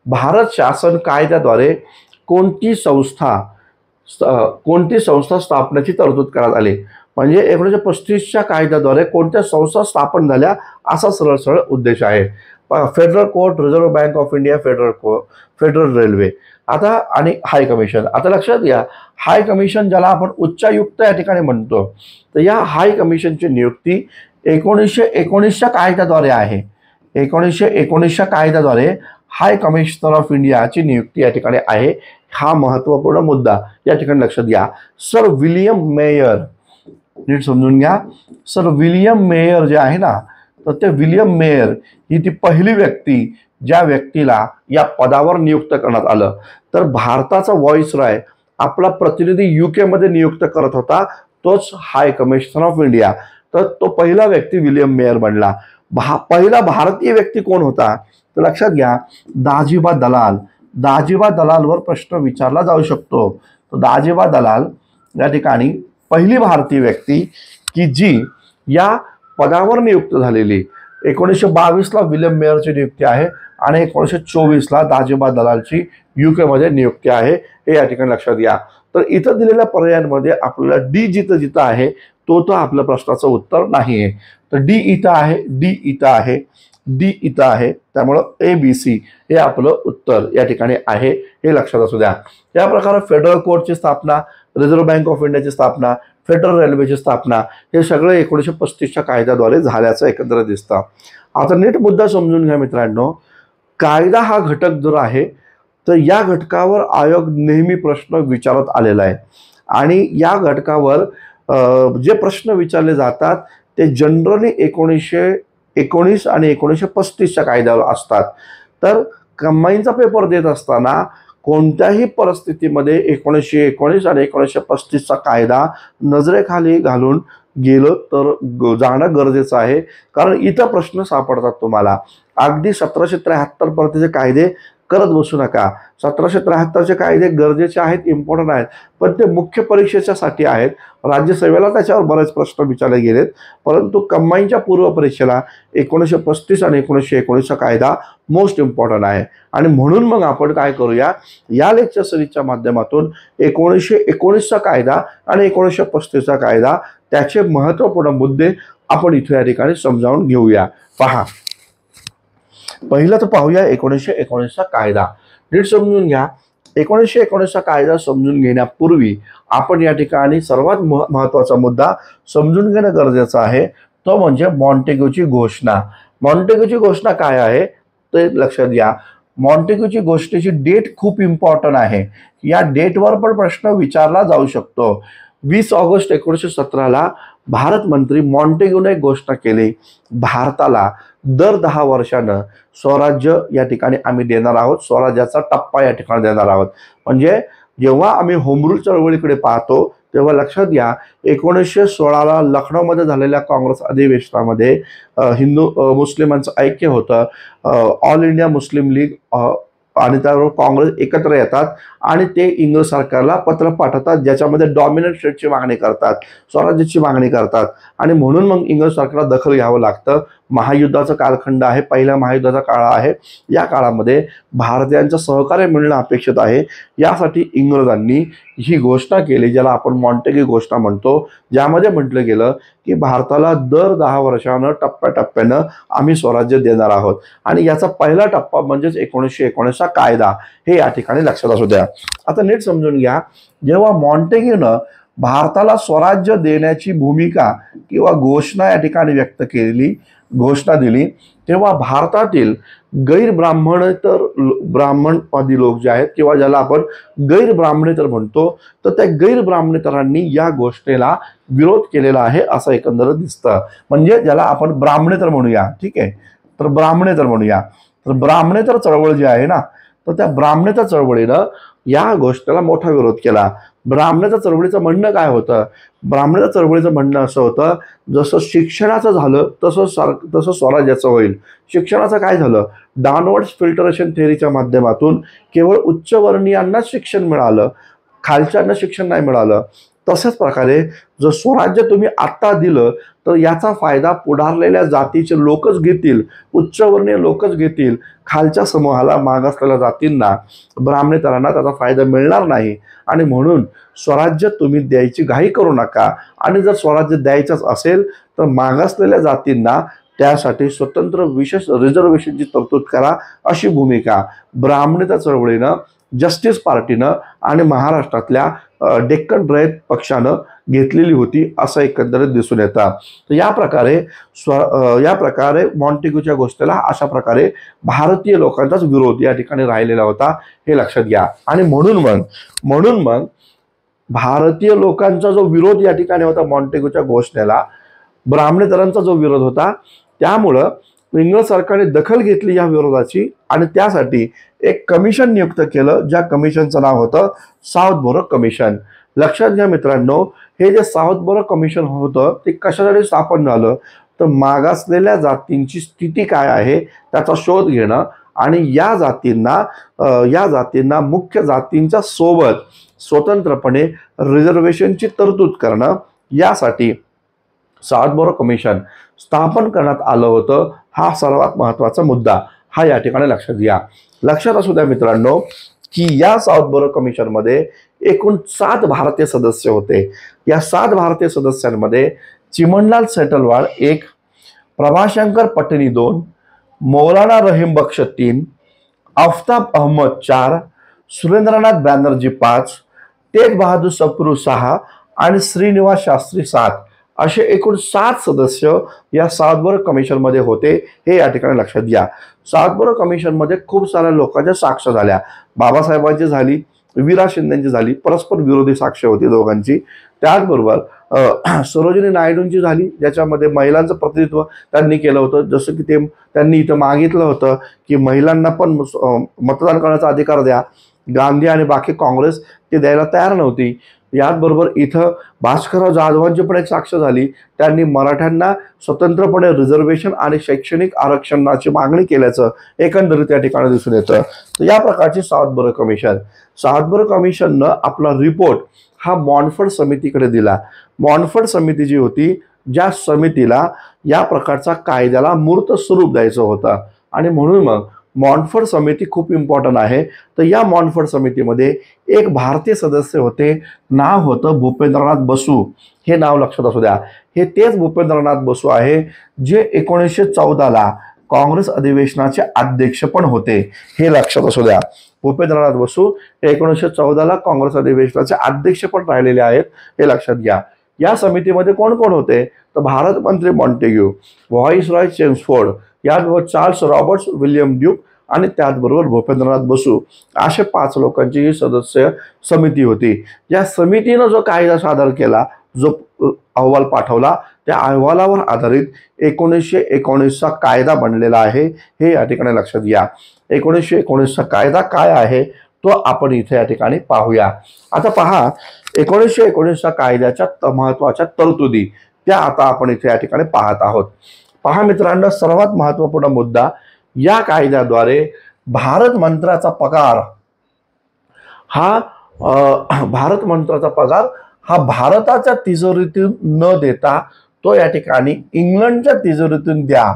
भारत शासन कायद्याद्वारे कोणती संस्था स्थापनेची तरतूद करण्यात आली? म्हणजे 1935च्या कायद्याद्वारे कोणत्या संस्था स्थापन झाल्या असा सरळ उद्देश आहे. Federal court, reserve bank of India, federal railway, आता आणि हाय कमिशन. आता लक्षात घ्या, हाय कमिशन ज्याला आपण उच्चायुक्त या ठिकाणी म्हणतो, तर या हाय कमिशनची नियुक्ती 1919च्या कायद्याद्वारे आहे. 1919च्या कायद्याद्वारे हाय कमिशनर ऑफ इंडियाची नियुक्ती या ठिकाणी आहे. हा महत्त्वपूर्ण मुद्दा या ठिकाणी लक्षात घ्या. सर विलियम मेयर, नीट समजून घ्या, सर विलियम मेयर जे आहे ना, तर ते विलियम मेयर ही ती पहिली व्यक्ती ज्या व्यक्तीला या पदावर नियुक्त करण्यात आलं. तर भारताचा व्हॉइसरॉय आपला प्रतिनिधी UK मध्ये नियुक्त करत होता, तोच हाय कमिशनर ऑफ इंडिया. तर तो पहिला व्यक्ती विलियम मेयर बनला. पहिला भारतीय व्यक्ती कोण होता? तर लक्षात घ्या, दाजीबा दलाल. दाजीबा दलालवर प्रश्न विचारला जाऊ शकतो. तर दाजीबा दलाल या ठिकाणी पहिली भारतीय व्यक्ती की जी या पदावर नियुक्त झालेली. 1922ला विलियम मेयरची नियुक्ती आहे आणि 1924ला दाजीबा दलालची UK मध्ये नियुक्ती आहे, हे या ठिकाणी लक्षात घ्या. तर इथं दिलेल्या पर्यायांमध्ये आपल्याला डी जिथं जिथं आहे तो आपल्या प्रश्नाचं उत्तर नाही आहे. तर डी इथं आहे, डी इथं आहे, डी इथं आहे. त्यामुळं ABC हे आपलं उत्तर या ठिकाणी आहे, हे लक्षात असू द्या. या प्रकारे फेडरल कोर्टची स्थापना, रिझर्व्ह बँक ऑफ इंडियाची स्थापना, फेडरल रेल्वेची स्थापना, हे सगळे 1935च्या कायद्याद्वारे झाल्याचं एकंदरीत दिसतं. आता नीट मुद्दा समजून घ्या मित्रांनो. कायदा हा घटक जो आहे तर या घटकावर आयोग नेहमी प्रश्न विचारत आलेला आहे आणि या घटकावर जे प्रश्न विचारले जातात ते जनरली 1919 आणि 1935च्या कायद्यावर असतात. तर कंबाईनचा पेपर देत असताना कोणत्याही परिस्थितीमध्ये 1919 आणि 1935चा कायदा नजरेखाली घालून गेलं तर जाणं गरजेचं आहे, कारण इथं प्रश्न सापडतात तुम्हाला. अगदी 1773 पर्यंतचे कायदे करत बसू नका. 1773चे कायदे गरजेचे आहेत, इम्पॉर्टंट आहेत, पण ते मुख्य परीक्षेच्यासाठी आहेत. राज्यसेवेला त्याच्यावर बरेच प्रश्न विचारले गेलेत, परंतु कंबाईनच्या पूर्व परीक्षेला 1935 आणि 1919चा कायदा मोस्ट इम्पॉर्टंट आहे. आणि म्हणून मग आपण काय करूया, या लेक्चर सिरीजच्या माध्यमातून 1919चा कायदा आणि 1935चा कायदा त्याचे महत्त्वपूर्ण मुद्दे आपण इथे या ठिकाणी समजावून घेऊया. पहा, पहिलं तर पाहूया 1919चा कायदा. नीट समजून घ्या. 1919चा कायदा समजून घेण्यापूर्वी आपण या ठिकाणी सर्वात महत्त्वाचा मुद्दा समजून घेणं गरजेचं आहे, तो म्हणजे मॉन्टेग्यूची घोषणा. मॉन्टेग्यूची घोषणा काय आहे ते लक्षात घ्या. मॉन्टेग्यूची घोषणेची डेट खूप इम्पॉर्टंट आहे. या डेटवर पण प्रश्न विचारला जाऊ शकतो. 20 ऑगस्ट 1917ला भारत मंत्री मॉन्टेग्यूने घोषणा केली, भारताला दर 10 वर्षानं स्वराज्य या ठिकाणी आम्ही देणार आहोत, स्वराज्याचा टप्पा या ठिकाणी देणार आहोत. म्हणजे जेव्हा आम्ही होम रूल चळवळीकडे पाहतो तेव्हा लक्षात घ्या, 1916ला लखनौमध्ये झालेल्या काँग्रेस अधिवेशनामध्ये हिंदू मुस्लिमांचं ऐक्य होतं. ऑल इंडिया मुस्लिम लीग आणि त्यावर काँग्रेस एकत्र येतात आणि ते इंग्रज सरकारला पत्र पाठवतात, ज्याच्यामध्ये डॉमिनंट स्टेटची मागणी करतात, स्वराज्याची मागणी करतात. आणि म्हणून मग इंग्रज सरकारला दखल घ्यावं लागतं. महायुद्धाचा कालखंड आहे, पहिल्या महायुद्धाचा काळ आहे. या काळामध्ये भारतीयांचं सहकार्य मिळणं अपेक्षित आहे. यासाठी इंग्रजांनी ही घोषणा केली, ज्याला आपण मॉन्टेग्यू घोषणा म्हणतो, ज्यामध्ये म्हटलं गेलं की भारताला दर 10 वर्षानं टप्प्याटप्प्यानं आम्ही स्वराज्य देणार आहोत. आणि याचा पहिला टप्पा म्हणजेच 1919चा कायदा, हे या ठिकाणी लक्षात असू द्या. आता नीट समजून घ्या, जेव्हा मॉन्टेग्यूनं भारताला स्वराज्य देण्याची भूमिका किंवा घोषणा या ठिकाणी व्यक्त केली, घोषणा दिली, तेव्हा भारतातील गैरब्राह्मणेतर ब्राह्मणवादी लोक जे आहेत किंवा ज्याला आपण गैरब्राह्मणेतर म्हणतो, तर त्या गैरब्राह्मणेतरांनी या घोषणेला विरोध केलेला आहे असं एकंदरीत दिसतं. म्हणजे ज्याला आपण ब्राह्मणेतर म्हणूया, ठीक आहे, तर ब्राह्मणेतर म्हणूया. तर ब्राह्मणेतर चळवळ जी आहे ना, तर त्या ब्राह्मणेतर चळवळीनं या घोषणेला मोठा विरोध केला. ब्राह्मणेतर चळवळीचं म्हणणं काय होतं? ब्राह्मणेतर चळवळीचं म्हणणं असं होतं, जसं शिक्षणाचं झालं तसं स्वराज्याचं होईल. शिक्षणाचं काय झालं? डाउनवर्ड्स फिल्टरेशन थेअरीच्या माध्यमातून केवळ उच्चवर्णीयांनाच शिक्षण मिळालं, खालच्यांना शिक्षण नाही मिळालं. तशाच प्रकारे जर स्वराज्य तुम्ही आत्ता दिलं तर याचा फायदा पुढारलेल्या जातीचे लोकच घेतील, उच्चवर्णीय लोकच घेतील. खालच्या समूहाला, मागासलेल्या जातींना, ब्राह्मणेतरांना त्याचा फायदा मिळणार नाही. आणि म्हणून स्वराज्य तुम्ही द्यायची घाई करू नका. आणि जर स्वराज्य द्यायचंच असेल तर मागासलेल्या जातींना त्यासाठी स्वतंत्र विशेष रिझर्वेशनची तरतूद करा, अशी भूमिका ब्राह्मणेतर चळवळीनं, जस्टिस पार्टीनं आणि महाराष्ट्रातल्या डेक्कन रयत पक्षानं घेतलेली होती, असं एकंदरीत दिसून येतं. तर या प्रकारे मॉन्टेग्यूच्या घोषणेला अशा प्रकारे भारतीय लोकांचाच विरोध या ठिकाणी राहिलेला होता, हे लक्षात घ्या. आणि म्हणून मग भारतीय लोकांचा जो विरोध या ठिकाणी होता मॉन्टेग्यूच्या घोषणेला, ब्राह्मणेतरांचा जो विरोध होता, त्यामुळं इंग्रज सरकारने दखल घेतली या विरोधाची आणि त्यासाठी एक कमिशन नियुक्त केलं, ज्या कमिशनचं नाव होतं साऊथबोरो कमिशन. लक्षात घ्या मित्रांनो, हे जे साऊथबोरो कमिशन होतं ते कशासाठी स्थापन झालं, तर मागासलेल्या जातींची स्थिती काय आहे त्याचा शोध घेणं आणि या जातींना मुख्य जातींच्या सोबत स्वतंत्रपणे रिझर्वेशनची तरतूद करणं, यासाठी साऊथबोरो कमिशन स्थापन करण्यात आलं होतं. हा सर्वात महत्त्वाचा मुद्दा, हा या ठिकाणी लक्षात घ्या. लक्षात असू द्या मित्रांनो की या साऊथबोरो कमिशनमध्ये एकूण 7 भारतीय सदस्य होते. या 7 भारतीय सदस्यांमध्ये चिमणलाल सेटलवाड 1, प्रभाशंकर पटनी 2, मौलाना रहीम बख्श 3, आफ्ताब अहमद 4, सुरेंद्रनाथ बॅनर्जी 5, तेग बहादूर सप्रू 6 आणि श्रीनिवास शास्त्री 7 असे एकूण 7 सदस्य या सातबारा कमिशनमध्ये होते, हे या ठिकाणी लक्षात घ्या. सातबारा कमिशनमध्ये खूप साऱ्या लोकांच्या साक्ष झाल्या. बाबासाहेबांची झाली, विरा शिंदेची झाली, परस्पर विरोधी साक्ष होती दोघांची. त्याचबरोबर सरोजिनी नायडूंची झाली, ज्याच्यामध्ये महिलांचं प्रतिनिधित्व त्यांनी केलं होतं. जसं की त्यांनी इथं मागितलं होतं की महिलांना पण मतदान करण्याचा अधिकार द्या. गांधी आणि बाकी काँग्रेस ते द्यायला तयार नव्हती. याचबरोबर इथं भास्करराव जाधवांची पण एक साक्ष झाली. त्यांनी मराठ्यांना स्वतंत्रपणे रिझर्वेशन आणि शैक्षणिक आरक्षणाची मागणी केल्याचं एकंदरीत या ठिकाणी दिसून येतं. तर या प्रकारची सातबारा कमिशन. सातबारा कमिशननं आपला रिपोर्ट हा मॉन्फोर्ड समितीकडे दिला. मॉन्फोर्ड समिती जी होती, ज्या समितीला या प्रकारचा कायद्याला मूर्त स्वरूप द्यायचं होतं आणि म्हणून मग मॉन्फोर्ड समिती खूप इम्पॉर्टंट आहे. तर या मॉन्फोर्ड समितीमध्ये एक भारतीय सदस्य होते, नाव होतं भूपेंद्रनाथ बसू. हे नाव लक्षात असू द्या. हे तेच भूपेंद्रनाथ बसू आहे जे 1914ला काँग्रेस अधिवेशनाचे अध्यक्ष पण होते, हे लक्षात असू द्या. भूपेंद्रनाथ बसू हे 1914ला काँग्रेस अधिवेशनाचे अध्यक्ष पण राहिलेले आहेत, हे लक्षात घ्या. या समितीमध्ये कोण कोण होते, तर भारत मंत्री मॉन्टेग्यू, व्हाईसरॉय चेम्सफोर्ड, याचबरोबर चार्ल्स रॉबर्ट्स, विल्यम ड्यूक आणि त्याचबरोबर भूपेंद्रनाथ बसू, असे 5 लोकांची ही सदस्य समिती होती. या समितीनं जो कायदा सादर केला, जो अहवाल पाठवला, त्या अहवालावर आधारित 1919चा कायदा बनलेला आहे, हे या ठिकाणी लक्षात घ्या. 1919चा कायदा काय आहे तो आपण इथे या ठिकाणी पाहूया. आता पहा, 1919च्या कायद्याच्या महत्वाच्या तरतुदी त्या आता आपण इथे या ठिकाणी पाहत आहोत. पहा मित्रांनो, सर्वात महत्वपूर्ण मुद्दा, या कायद्याद्वारे भारत मंत्र्याचा पगार हा भारताच्या तिजोरीतून न देता तो या ठिकाणी इंग्लंडच्या तिजोरीतून द्या,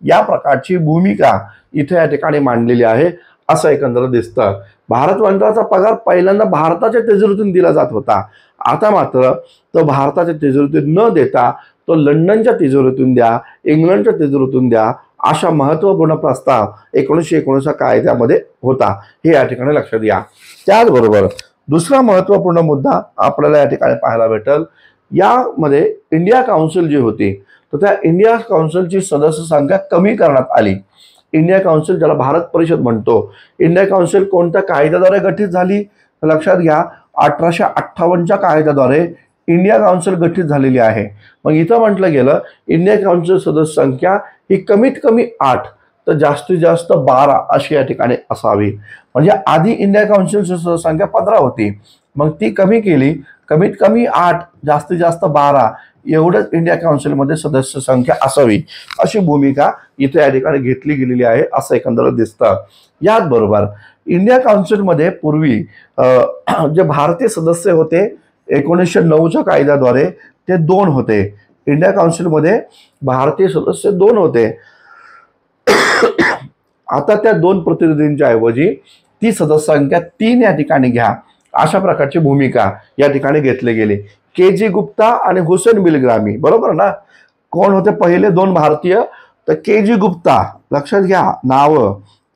या प्रकारची भूमिका इथे या ठिकाणी मांडलेली आहे, असं एकंदर दिसतं. भारत मंत्र्याचा पगार पहिल्यांदा भारताच्या तिजोरीतून दिला जात होता. आता मात्र तो भारताच्या तिजोरीतून न देता तो लंडनच्या तिजोरीतून द्या, इंग्लंडच्या तिजोरीतून द्या, अशा महत्त्वपूर्ण प्रस्ताव 1919च्या कायद्यामध्ये होता, हे या ठिकाणी लक्षात घ्या. त्याचबरोबर दुसरा महत्त्वपूर्ण मुद्दा आपल्याला या ठिकाणी पाहायला भेटेल. यामध्ये इंडिया काउन्सिल जी होती, तर त्या इंडिया काउन्सिलची सदस्य संख्या कमी करण्यात आली. इंडिया काउन्सिल, ज्याला भारत परिषद म्हणतो, इंडिया काउन्सिल कोणत्या कायद्याद्वारे गठीत झाली, लक्षात घ्या. 1858च्या कायद्याद्वारे इंडिया काउन्सिल गठीत झालेली आहे. मग इथं म्हटलं गेलं, इंडिया काउन्सिल सदस्य संख्या ही कमीत कमी 8 तर जास्तीत जास्त 12 अशी या ठिकाणी असावी. म्हणजे आधी इंडिया काउन्सिलची सदस्य संख्या 15 होती, मग ती कमी केली, कमीत कमी 8 जास्तीत जास्त 12 एवढंच इंडिया काउन्सिलमध्ये सदस्य संख्या असावी, अशी भूमिका इथे या ठिकाणी घेतली गेलेली आहे, असं एकंदर दिसतं. याचबरोबर इंडिया काउन्सिलमध्ये पूर्वी जे भारतीय सदस्य होते 1909च्या कायद्याद्वारे ते 2 होते. इंडिया काउन्सिलमध्ये भारतीय सदस्य 2 होते. आता त्या 2 प्रतिनिधींच्या ऐवजी ती सदस्य संख्या 3 या ठिकाणी घ्या, अशा प्रकारची भूमिका या ठिकाणी घेतली गेली. के.जी. गुप्ता आणि हुसेन बिलग्रामी, बरोबर ना. कोण होते पहिले 2 भारतीय, तर के.जी. गुप्ता, लक्षात घ्या नाव,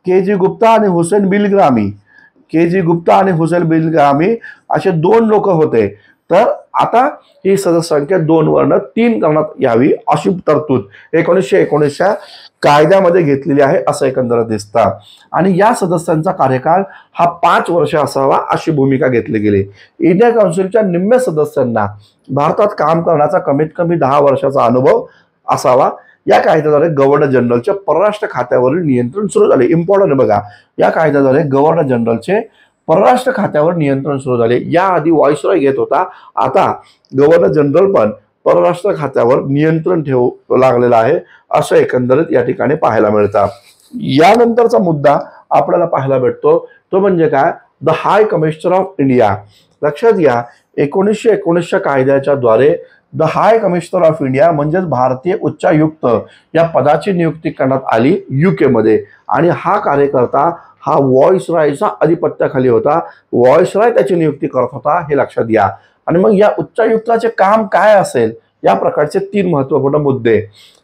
के.जी. गुप्ता आणि हुसेन बिलग्रामी. के.जी. गुप्ता आणि हुसेन बिलग्रामी असे 2 लोक होते. तर आता ही सदस्य संख्या 2 वरनं 3 करण्यात यावी, अशी तरतूद 1919च्या कायद्यामध्ये घेतलेली आहे, असं एकंदर दिसतं. आणि या सदस्यांचा कार्यकाळ हा 5 वर्ष असावा, अशी भूमिका घेतली गेली. इंडिया काउन्सिलच्या निम्म्या सदस्यांना भारतात काम करण्याचा कमीत कमी 10 वर्षाचा अनुभव असावा. या कायद्याद्वारे गव्हर्नर जनरलच्या परराष्ट्र खात्यावरील नियंत्रण सुरू झाले. इम्पॉर्टंट बघा, या कायद्याद्वारे गव्हर्नर जनरलचे परराष्ट्र खात्यावर नियंत्रण सुरू झाले. याआधी व्हाईसरॉय घेत होता, आता गव्हर्नर जनरल पण परराष्ट्र खात्यावर नियंत्रण ठेवू लागलेलं आहे, असं एकंदरीत या ठिकाणी पाहायला मिळतं. यानंतरचा मुद्दा आपल्याला पाहायला भेटतो तो म्हणजे काय, the high commissioner of India. लक्षात घ्या, 1919च्या कायद्याच्या द्वारे the high commissioner of India म्हणजेच भारतीय उच्चायुक्त या पदाची नियुक्ती करण्यात आली UK मध्ये. आणि हा कार्यकर्ता हा व्हाईसरॉयचा अधिपत्याखाली होता. व्हाईसरॉय त्याची नियुक्ती करत होता, हे लक्षात घ्या. आणि मग या उच्चायुक्ताचे काम काय असेल, या प्रकारचे 3 महत्त्वपूर्ण मुद्दे.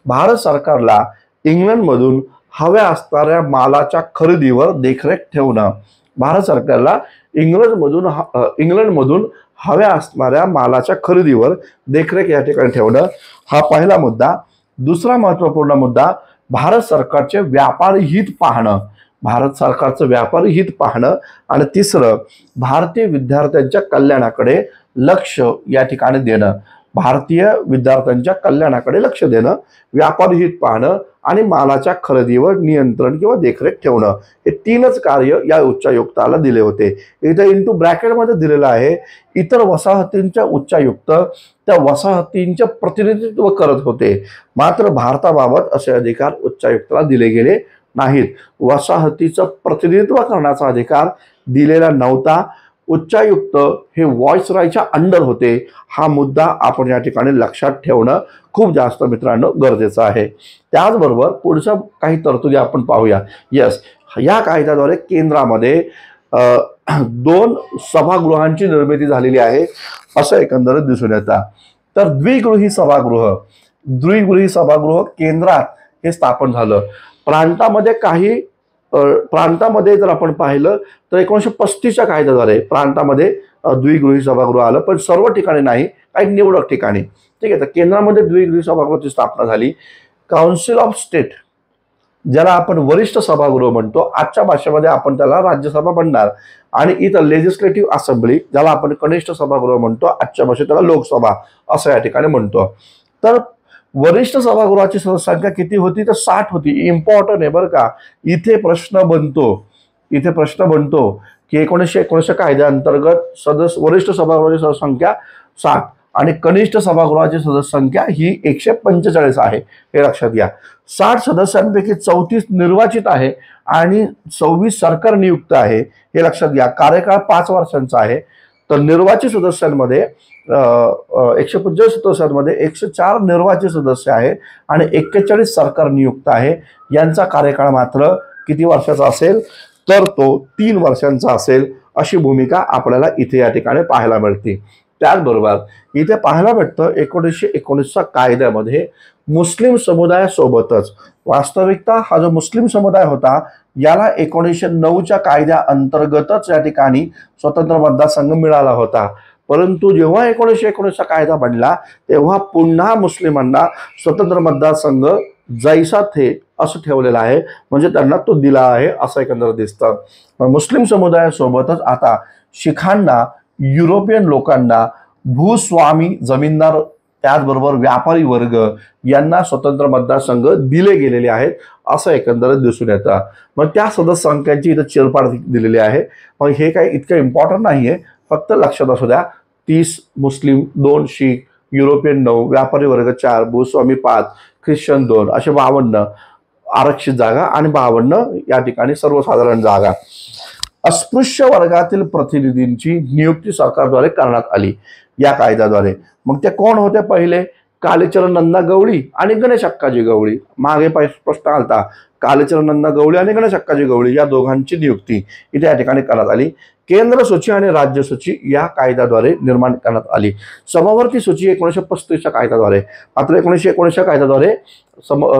भारत सरकारला इंग्लंडमधून हव्या असणाऱ्या मालाच्या खरेदीवर देखरेख ठेवणं. भारत सरकारला इंग्लंडमधून हव्या असणाऱ्या मालाच्या खरेदीवर देखरेख या ठिकाणी ठेवणं, हा पहिला मुद्दा. दुसरा महत्त्वपूर्ण मुद्दा, भारत सरकारचे व्यापारी हित पाहणं, भारत सरकारचं व्यापारी हित पाहणं. आणि तिसरं, भारतीय विद्यार्थ्यांच्या कल्याणाकडे लक्ष या ठिकाणी देणं, भारतीय विद्यार्थ्यांच्या कल्याणाकडे लक्ष देणं, व्यापारी हित पाहणं आणि मालाच्या खरेदीवर नियंत्रण किंवा देखरेख ठेवणं, हे तीनच कार्य या उच्चायुक्ताला दिले होते. इथे इंटू ब्रॅकेटमध्ये दिलेलं आहे, इतर वसाहतींच्या उच्चायुक्त त्या वसाहतींचे प्रतिनिधित्व करत होते, मात्र भारताबाबत असे अधिकार उच्चायुक्ताला दिले गेले नाहीत. वसाहतीचं प्रतिनिधित्व करण्याचा अधिकार दिलेला नव्हता. उच्चायुक्त हे व्हॉइसरॉयच्या अंडर होते. हा मुद्दा आपण या ठिकाणी लक्षात ठेवणं खूप जास्त मित्रांनो गरजेचं आहे. त्याचबरोबर पुढच्या काही तरतुदी आपण पाहूया. यस, या कायद्याद्वारे केंद्रामध्ये 2 सभागृहांची निर्मिती झालेली आहे असं एकंदरीत दिसून येतं. तर द्विगृही सभागृह केंद्रात हे स्थापन झालं. प्रांतामध्ये जर आपण पाहिलं तर 1935च्या कायद्याद्वारे प्रांतामध्ये द्विगृही सभागृह आलं, पण सर्व ठिकाणी नाही, काही निवडक ठिकाणी. ठीक आहे, तर केंद्रामध्ये द्विगृही सभागृहाची स्थापना झाली. काउन्सिल ऑफ स्टेट, ज्याला आपण वरिष्ठ सभागृह म्हणतो, आजच्या भाषेमध्ये आपण त्याला राज्यसभा म्हणणार. आणि इथं लेजिस्लेटिव्ह असेंब्ली, ज्याला आपण कनिष्ठ सभागृह म्हणतो, आजच्या भाषेत त्याला लोकसभा असं या ठिकाणी म्हणतो. तर वरिष्ठ सभागृहाची सदस्यसंख्या किती होती? तर 60 होती. इम्पॉर्टंट आहे बरं का. इथे प्रश्न बनतो की 1919 कायद्याअंतर्गत वरिष्ठ सभागृहाची सदस्यसंख्या 60 आणि कनिष्ठ सभागृहाची सदस्यसंख्या ही 145 आहे, हे लक्षात घ्या. 60 सदस्यांपैकी 34 निर्वाचित आहे आणि 26 सरकार नियुक्त आहे, हे लक्षात घ्या. कार्यकाळ 5 वर्षांचा आहे. तर निर्वाचित सदस्यांमध्ये 145 सदस्यांमध्ये 104 निर्वाचित सदस्य आहे आणि 41 सरकार नियुक्त आहे. यांचा कार्यकाळ मात्र किती वर्षाचा असेल? तर तो 3 वर्षांचा असेल, अशी भूमिका आपल्याला इथे या ठिकाणी पाहायला मिळते. त्याचबरोबर इथे पाहायला भेटतं 1919च्या कायद्यामध्ये मुस्लिम समुदायासोबतच, वास्तविकता हा जो मुस्लिम समुदाय होता याला 1909च्या कायद्या अंतर्गतच या ठिकाणी स्वतंत्र मतदारसंघ मिळाला होता. परंतु जेव्हा 1919चा कायदा बनला तेव्हा पुन्हा मुस्लिमांना स्वतंत्र मतदारसंघ जैसा थे असं ठेवलेलं आहे, म्हणजे त्यांना तो दिला आहे असं एकंदर दिसतं. मुस्लिम समुदायासोबतच आता शिखांना, युरोपियन लोकांना, भूस्वामी जमीनदार, त्याचबरोबर व्यापारी वर्ग यांना स्वतंत्र मतदारसंघ दिले गेलेले आहेत असं एकंदरीत दिसून येतं. मग त्या सदस्य संख्यांची इथं चिरपाड दिलेली आहे. मग हे काही इतकं इम्पॉर्टंट नाहीये, फक्त लक्षात असू द्या. 30 मुस्लिम, 2 शीख, युरोपियन 9, व्यापारी वर्ग 4, भूस्वामी 5, ख्रिश्चन 2, असे 52 आरक्षित जागा आणि 52 या ठिकाणी सर्वसाधारण जागा. अस्पृश्य वर्गातील प्रतिनिधींची नियुक्ती सरकारद्वारे करण्यात आली या कायद्याद्वारे. मग ते कोण होते? पहिले कालीचरण नंदा गवळी आणि गणेश अक्काजी गवळी. मागे प्रश्न आलता, कालीचरण नंदा गवळी आणि गणेश अक्काजी गवळी या दोघांची नियुक्ती इथे या ठिकाणी करण्यात आली. केंद्र सूची आणि राज्य सूची या कायद्याद्वारे निर्माण करण्यात आली. समवर्ती सूची 1935च्या कायद्याद्वारे, मात्र 1919च्या कायद्याद्वारे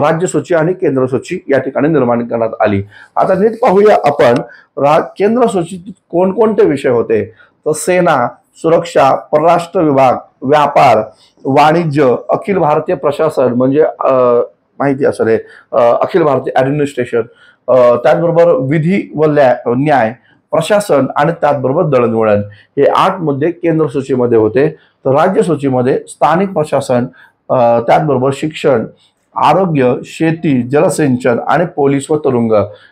राज्य सूची आणि केंद्र सूची या ठिकाणी निर्माण करण्यात आली. आता नीट पाहूया आपण केंद्र सूचीत कोणकोणते विषय होते. तर सेना, सुरक्षा, परराष्ट्र विभाग, व्यापार, वाणिज्य, अखिल भारतीय प्रशासन म्हणजे माहिती असेल अखिल भारतीय ऍडमिनिस्ट्रेशन, त्याचबरोबर विधी व न्याय, प्रशासन आणि त्याचबरोबर दळणवळण, हे 8 मुद्दे केंद्र सूचीमध्ये होते. तर राज्य सूचीमध्ये स्थानिक प्रशासन, त्याचबरोबर शिक्षण, आरोग्य, शेती, जलसिंचन आणि पोलीस व तुरुंग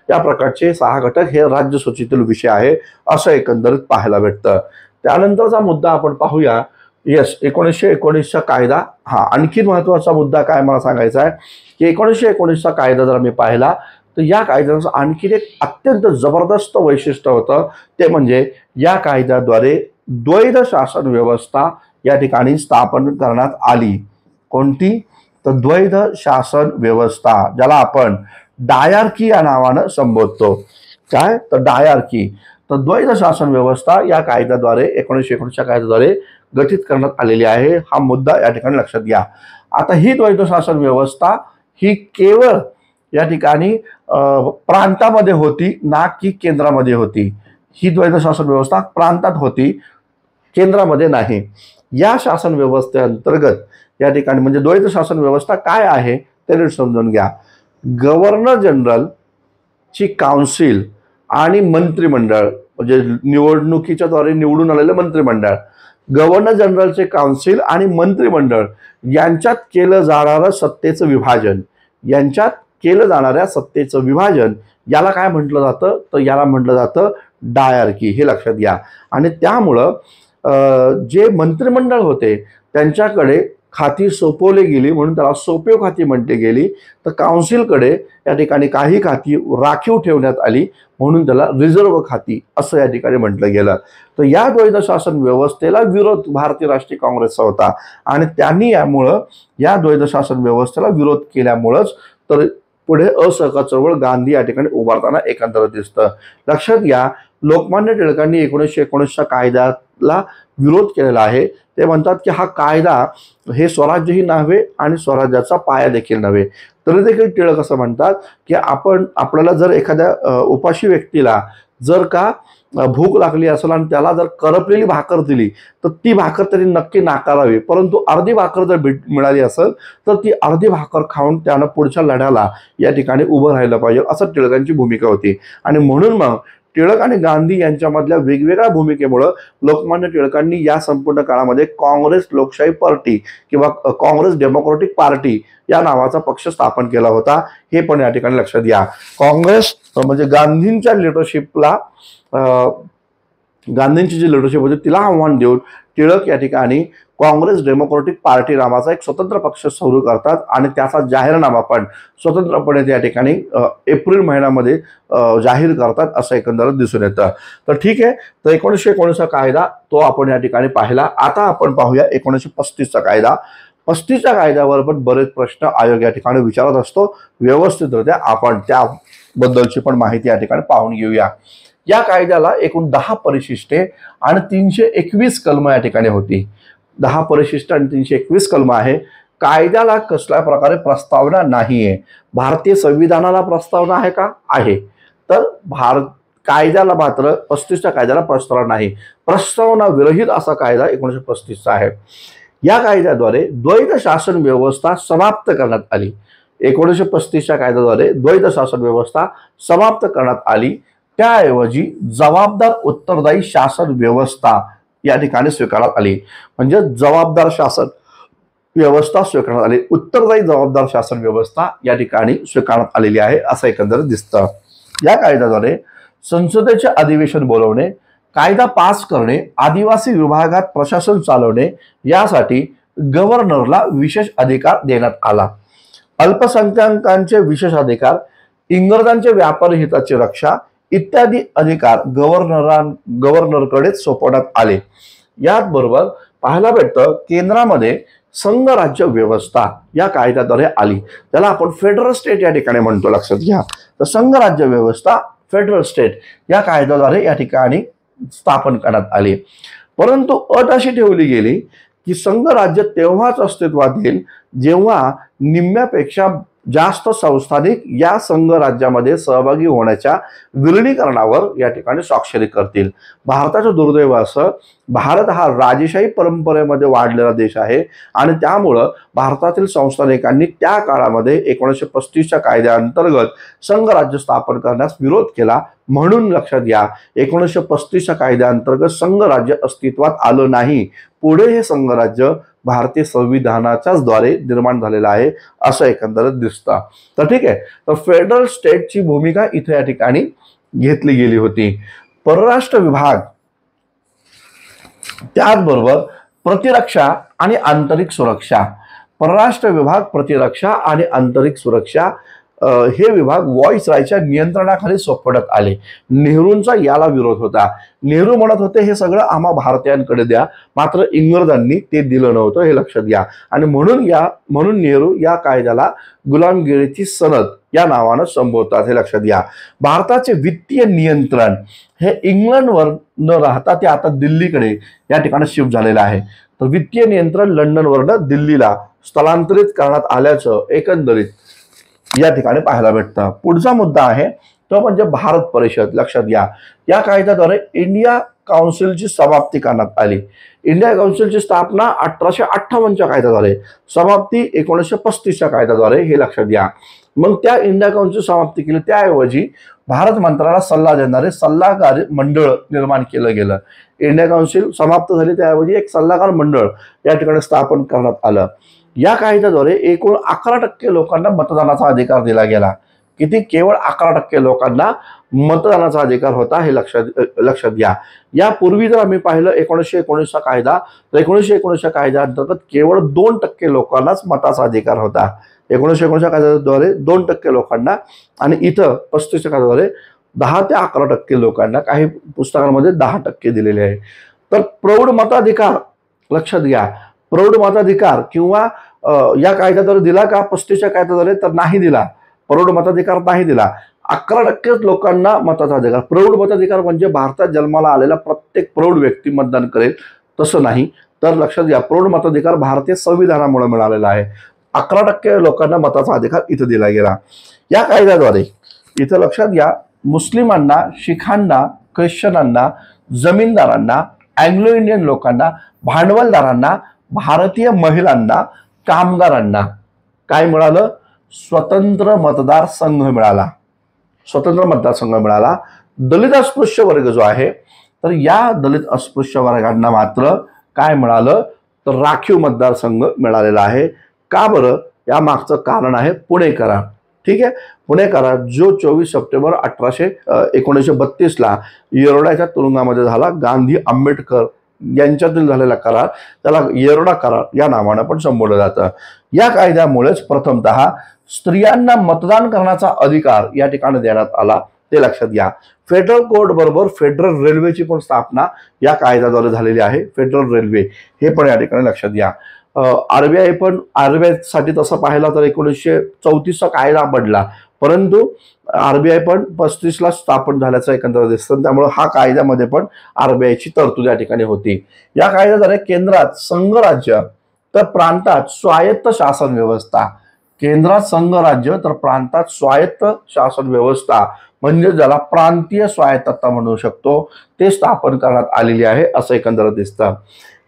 या प्रकारचे 6 घटक हे राज्य सूचीतील विषय आहे असं एकंदरीत पाहायला भेटतं. त्यानंतरचा मुद्दा आपण पाहूया. यस, 1919चा कायदा. हा आणखी महत्वाचा मुद्दा काय मला सांगायचा आहे की 1919चा कायदा जर मी पाहिला तर या कायद्याचं आणखी एक अत्यंत जबरदस्त वैशिष्ट्य होतं, ते म्हणजे या कायद्याद्वारे द्वैध शासन व्यवस्था या ठिकाणी स्थापन करण्यात आली. कोणती? तर द्वैध शासन व्यवस्था, ज्याला आपण डायरकी या नावानं संबोधतो. काय? तर डायरकी. तर द्वैध शासन व्यवस्था या कायद्याद्वारे 1919च्या कायद्याद्वारे गठीत करण्यात आलेली आहे. हा मुद्दा या ठिकाणी लक्षात घ्या. आता ही द्वैध शासन व्यवस्था ही केवळ या ठिकाणी प्रांतामध्ये होती, ना की केंद्रामध्ये होती. ही द्वैध शासन व्यवस्था प्रांतात होती, केंद्रामध्ये नाही. या शासन व्यवस्थेअंतर्गत या ठिकाणी म्हणजे द्वैध शासन व्यवस्था काय आहे ते नीट समजून घ्या. गव्हर्नर जनरल ची काउन्सिल आणि मंत्रिमंडळ म्हणजे निवडणुकीच्या द्वारे निवडून आलेलं मंत्रिमंडळ, गव्हर्नर जनरलचे काउन्सिल आणि मंत्रिमंडळ यांच्यात केलं जाणारं सत्तेचं विभाजन, यांच्यात केलं जाणाऱ्या सत्तेचं विभाजन याला काय म्हटलं जातं, तर याला म्हटलं जातं डायरकी. हे लक्षात घ्या. आणि त्यामुळं जे मंत्रिमंडळ होते त्यांच्याकडे खाती सोपवली गेली म्हणून त्याला सोपीव खाती म्हटली गेली. तर काउन्सिलकडे या ठिकाणी काही खाती राखीव ठेवण्यात आली म्हणून त्याला रिझर्व्ह खाती असं या ठिकाणी म्हटलं गेलं. तर या द्वैध शासन व्यवस्थेला विरोध भारतीय राष्ट्रीय काँग्रेसचा होता आणि त्यांनी यामुळं या द्वैध शासन व्यवस्थेला विरोध केल्यामुळंच तर पुढे असहकार चळवळ गांधी या ठिकाणी उभारताना एकंदर दिसतं. लक्षात घ्या, लोकमान्य टिळकांनी 1919च्या कायद्याला विरोध केलेला आहे. ते म्हणतात की हा कायदा हे स्वराज्यही नव्हे आणि स्वराज्याचा पाया देखील नव्हे. तरी देखील टिळक असं म्हणतात की आपल्याला जर एखाद्या उपाशी व्यक्तीला जर का भूक लागली असेल आणि त्याला जर करपलेली भाकर दिली तर ती भाकर तरी नक्की नाकारावी, परंतु अर्धी भाकर जर मिळाली असेल तर ती अर्धी भाकर खाऊन त्यानं पुढच्या लढ्याला या ठिकाणी उभं राहिलं पाहिजे असं टिळकांची भूमिका होती. आणि म्हणून मग टिळक आणि गांधी यांच्यामधल्या वेगवेगळ्या भूमिकेमुळं लोकमान्य टिळकांनी या संपूर्ण काळामध्ये काँग्रेस लोकशाही पार्टी किंवा काँग्रेस डेमोक्रेटिक पार्टी या नावाचा पक्ष स्थापन केला होता. हे पण या ठिकाणी लक्षात घ्या. काँग्रेस म्हणजे गांधींच्या लिडरशिपला गांधींची जी लिडरशिप होती तिला आव्हान देऊन टिळक या ठिकाणी काँग्रेस डेमोक्रेटिक पार्टी नावाचा एक स्वतंत्र पक्ष सुरू करतात आणि त्याचा जाहीरनामा पण स्वतंत्रपणे त्या ठिकाणी एप्रिल महिन्यामध्ये जाहीर करतात असं एकंदरीत दिसून येतं. तर ठीक आहे, तर 1919चा कायदा तो आपण या ठिकाणी पाहिला. आता आपण पाहूया 1935चा कायदा. 35च्या कायद्यावर पण बरेच प्रश्न आयोग या ठिकाणी विचारत असतो. व्यवस्थितरित्या आपण त्याबद्दलची पण माहिती या ठिकाणी पाहून घेऊया. या कायद्याला एकूण 10 परिशिष्टे आणि 321 कलम या ठिकाणी होती. 10 परिशिष्ट आणि 321 कलम आहे. कायद्याला कसल्या प्रकारे प्रस्तावना नाहीये. भारतीय संविधानाला प्रस्तावना आहे का? आहे. तर कायद्याला मात्र 35च्या कायद्याला प्रस्तावना नाही. प्रस्तावना विरहित असा कायदा 1935चा आहे. या कायद्याद्वारे द्वैध शासन व्यवस्था समाप्त करण्यात आली. 1935च्या कायद्याद्वारे द्वैध शासन व्यवस्था समाप्त करण्यात आली. त्याऐवजी जबाबदार उत्तरदायी शासन व्यवस्था या ठिकाणी स्वीकारण्यात आली. म्हणजे जबाबदार शासन व्यवस्था स्वीकारण्यात आली, उत्तरदायी जबाबदार शासन व्यवस्था या ठिकाणी स्वीकारण्यात आलेली आहे असं एकंदरीत दिसतं. या कायद्याद्वारे संसदेचे अधिवेशन बोलवणे, कायदा पास करणे, आदिवासी विभागात प्रशासन चालवणे यासाठी गव्हर्नरला विशेष अधिकार देण्यात आला. अल्पसंख्याकांचे विशेष अधिकार, इंग्रजांचे व्यापारी हिताची रक्षा इत्यादी अधिकार गव्हर्नरकडेच सोपवण्यात आले. याच बरोबर पाहायला भेटतं केंद्रामध्ये संघ राज्य व्यवस्था या कायद्याद्वारे आली. त्याला आपण फेडरल स्टेट या ठिकाणी म्हणतो. लक्षात घ्या, तर संघ राज्य व्यवस्था फेडरल स्टेट या कायद्याद्वारे या ठिकाणी स्थापन करण्यात आली. परंतु अट अशी ठेवली गेली की संघ राज्य तेव्हाच अस्तित्वात येईल जेव्हा निम्म्यापेक्षा जास्त संस्थानिक या संघ राज्यामध्ये सहभागी होण्याच्या विलिनीकरणावर या ठिकाणी स्वाक्षरी करतील. भारताचं दुर्दैव असं, भारत हा राजेशाही परंपरेमध्ये वाढलेला देश आहे आणि त्यामुळं भारतातील संस्थानिकांनी त्या काळामध्ये 1935च्या कायद्याअंतर्गत संघ राज्य स्थापन करण्यास विरोध केला. म्हणून लक्षात घ्या, 1935च्या कायद्याअंतर्गत संघ राज्य अस्तित्वात आलं नाही. पुढे हे संघ राज्य भारतीय संविधानाच्याच द्वारे निर्माण झालेला आहे असं एकंदरीत दिसतं. तर ठीक आहे, तर फेडरल स्टेटची भूमिका इथे या ठिकाणी घेतली गेली होती. परराष्ट्र विभाग, त्याचबरोबर प्रतिरक्षा आणि आंतरिक सुरक्षा, परराष्ट्र विभाग, प्रतिरक्षा आणि आंतरिक सुरक्षा हे विभाग व्हॉइसरायच्या नियंत्रणाखाली सोपवण्यात आले. नेहरूंचा याला विरोध होता. नेहरू म्हणत होते हे सगळं आम्हा भारतीयांकडे द्या, मात्र इंग्रजांनी ते दिलं नव्हतं, हे लक्षात घ्या. आणि म्हणून नेहरू या कायद्याला गुलामगिरीची सनद या नावानं संबोधतात, हे लक्षात घ्या. भारताचे वित्तीय नियंत्रण हे इंग्लंडवर न राहता ते आता दिल्लीकडे या ठिकाणी शिफ्ट झालेलं आहे. तर वित्तीय नियंत्रण लंडनवरनं दिल्लीला स्थलांतरित करण्यात आल्याचं एकंदरीत या ठिकाणी पाहायला भेटतं. पुढचा मुद्दा आहे तो म्हणजे भारत परिषद. लक्षात घ्या, या कायद्याद्वारे इंडिया काउन्सिलची समाप्ती करण्यात आली. इंडिया काउन्सिलची स्थापना 1858च्या कायद्याद्वारे, समाप्ती 1935च्या कायद्याद्वारे, हे लक्षात घ्या. मग त्या इंडिया काउन्सिलची समाप्ती केली, त्याऐवजी भारत मंत्र्याला सल्ला देणारे सल्लागार मंडळ निर्माण केलं गेलं. इंडिया काउन्सिल समाप्त झाली, त्याऐवजी एक सल्लागार मंडळ या ठिकाणी स्थापन करण्यात आलं. या कायद्याद्वारे एकूण 11% लोकांना मतदानाचा अधिकार दिला गेला. किती? केवळ 11% लोकांना मतदानाचा अधिकार होता, हे लक्षात घ्या. यापूर्वी जर आम्ही पाहिलं 1919चा कायदा, तर 1919च्या कायद्याअंतर्गत केवळ 2% लोकांनाच मताचा अधिकार होता. 1919च्या कायद्याद्वारे 2% लोकांना, आणि इथं 35च्या कायद्याद्वारे 10 ते 11% लोकांना, काही पुस्तकांमध्ये 10% दिलेले आहे. तर प्रौढ मताधिकार, लक्षात घ्या, प्रौढ मताधिकार किंवा या कायद्याद्वारे दिला का? 35च्या कायद्याद्वारे तर नाही दिला, प्रौढ मताधिकार नाही दिला. 11% लोकांना मताचा अधिकार. प्रौढ मताधिकार म्हणजे भारतात जन्माला आलेला प्रत्येक प्रौढ व्यक्ती मतदान करेल, तसं नाही. तर लक्षात घ्या, प्रौढ मताधिकार भारतीय संविधानामुळे मिळालेला आहे. 11% लोकांना मताचा अधिकार इथं दिला गेला. या कायद्याद्वारे इथं लक्षात घ्या, मुस्लिमांना, शिखांना, ख्रिश्चनांना, जमीनदारांना, अँग्लो इंडियन लोकांना, भांडवलदारांना, भारतीय महिलांना, कामगारांना काय मिळालं? स्वतंत्र मतदारसंघ मिळाला. स्वतंत्र मतदारसंघ मिळाला. दलित अस्पृश्य वर्ग जो आहे, तर या दलित अस्पृश्य वर्गांना मात्र काय मिळालं? तर राखीव मतदारसंघ मिळालेला आहे. का बरं? या मागचं कारण आहे पुणे करार. ठीक आहे, पुणे करार जो 24 सप्टेंबर 1932ला येरवड्याच्या तुरुंगामध्ये झाला. गांधी आंबेडकर यांच्यातील झालेला करार, त्याला येरवडा करार या नावानं पण संबोधलं जातं. या कायद्यामुळेच प्रथमतः स्त्रियांना मतदान करण्याचा अधिकार या ठिकाणी देण्यात आला, ते लक्षात घ्या. फेडरल कोर्ट बरोबर फेडरल रेल्वेची पण स्थापना या कायद्याद्वारे झालेली आहे. फेडरल रेल्वे हे पण या ठिकाणी लक्षात घ्या. आरबीआय पण, आरबीआय साठी तसं पाहिलं तर 1934चा कायदा पडला, परंतु आरबीआय पण 35ला स्थापन झाल्याचं एकंदर दिसतं. त्यामुळे हा कायद्यामध्ये पण आरबीआयची तरतूद या ठिकाणी होती. या कायद्याद्वारे केंद्रात संघराज्य तर प्रांतात स्वायत्त शासन व्यवस्था, केंद्रात संघराज्य तर प्रांतात स्वायत्त शासन व्यवस्था, म्हणजे ज्याला प्रांतीय स्वायत्तता म्हणू शकतो, ते स्थापन करण्यात आलेली आहे असं एकंदर दिसतं.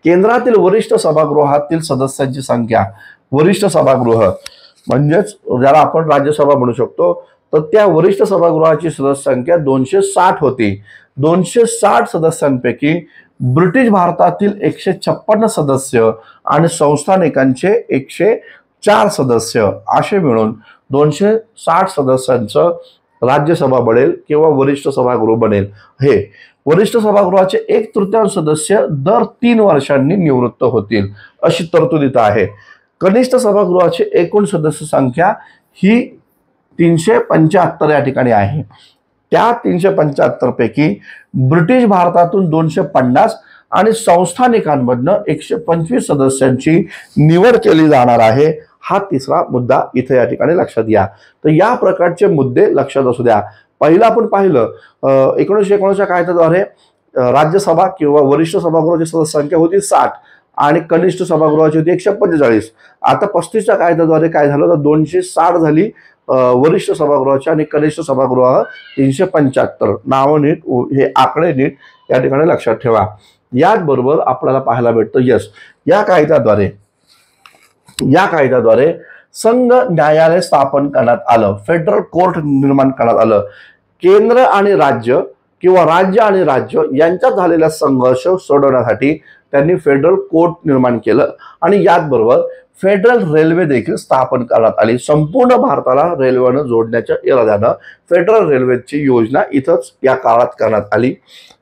केंद्रातील वरिष्ठ सभागृहातील सदस्यांची संख्या, वरिष्ठ सभागृह म्हणजेच ज्याला आपण राज्यसभा म्हणू शकतो, तर त्या वरिष्ठ सभागृहाची सदस्य संख्या 260 होती. 260 सदस्यांपैकी ब्रिटिश भारतातील 156 सदस्य आणि संस्थानिकांचे 104 सदस्य असे मिळून 260 सदस्यांचं राज्यसभा बनेल किंवा वरिष्ठ सभागृह बनेल. हे वरिष्ठ सभागृहाचे 1/3 सदस्य दर 3 वर्षांनी निवृत्त होतील अशी तरतूद इथं आहे. कनिष्ठ सभागृहाची एकूण सदस्य संख्या ही 375 या ठिकाणी आहे. त्या 375 पैकी ब्रिटिश भारतातून 250 आणि संस्थानिकांमधनं 125 सदस्यांची निवड केली जाणार आहे. हा तिसरा मुद्दा इथे या ठिकाणी लक्षात घ्या. तर या प्रकारचे मुद्दे लक्षात असू द्या. पहिलं आपण पाहिलं 1919च्या कायद्याद्वारे राज्यसभा किंवा वरिष्ठ सभागृहाची सदस्य संख्या होती 60 आणि कनिष्ठ सभागृहाची होती 145. आता 35च्या कायद्याद्वारे काय झालं तर 260 झाली वरिष्ठ सभागृहाची आणि कनिष्ठ सभागृह 375. नाव नीट, हे आकडे नीट या ठिकाणी लक्षात ठेवा. याचबरोबर आपल्याला पाहायला भेटतं या कायद्याद्वारे संघ न्यायालय स्थापन करण्यात आलं, फेडरल कोर्ट निर्माण करण्यात आलं. केंद्र आणि राज्य किंवा राज्य आणि राज्य यांच्यात झालेला संघर्ष सोडवण्यासाठी त्यांनी फेडरल कोर्ट निर्माण केलं आणि याचबरोबर फेडरल रेल्वे देखील स्थापन करण्यात आली. संपूर्ण भारताला रेल्वेनं जोडण्याच्या इराद्यानं फेडरल रेल्वेची योजना इथंच या काळात करण्यात आली.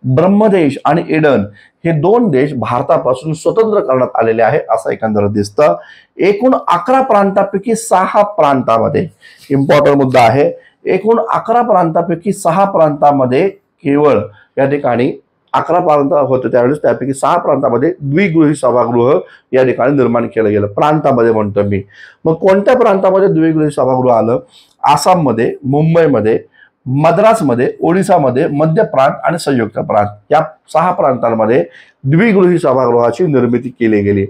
ब्रह्मदेश आणि ईडन हे 2 देश भारतापासून स्वतंत्र करण्यात आलेले आहे असं एकंदर दिसतं. एकूण 11 प्रांतापैकी 6 प्रांतामध्ये, इम्पॉर्टंट मुद्दा आहे, एकूण 11 प्रांतापैकी 6 प्रांतामध्ये केवळ या ठिकाणी 11 प्रांत होते त्यावेळेस, त्यापैकी 6 प्रांतामध्ये द्विगृही सभागृह या ठिकाणी निर्माण केलं गेलं. प्रांतामध्ये म्हणतो मी. मग कोणत्या प्रांतामध्ये द्विगृही सभागृह आलं? आसाममध्ये, मुंबईमध्ये, मद्रासमध्ये, ओडिसामध्ये, मध्य प्रांत आणि संयुक्त प्रांत या 6 प्रांतांमध्ये द्विगृही सभागृहाची निर्मिती केली गेली.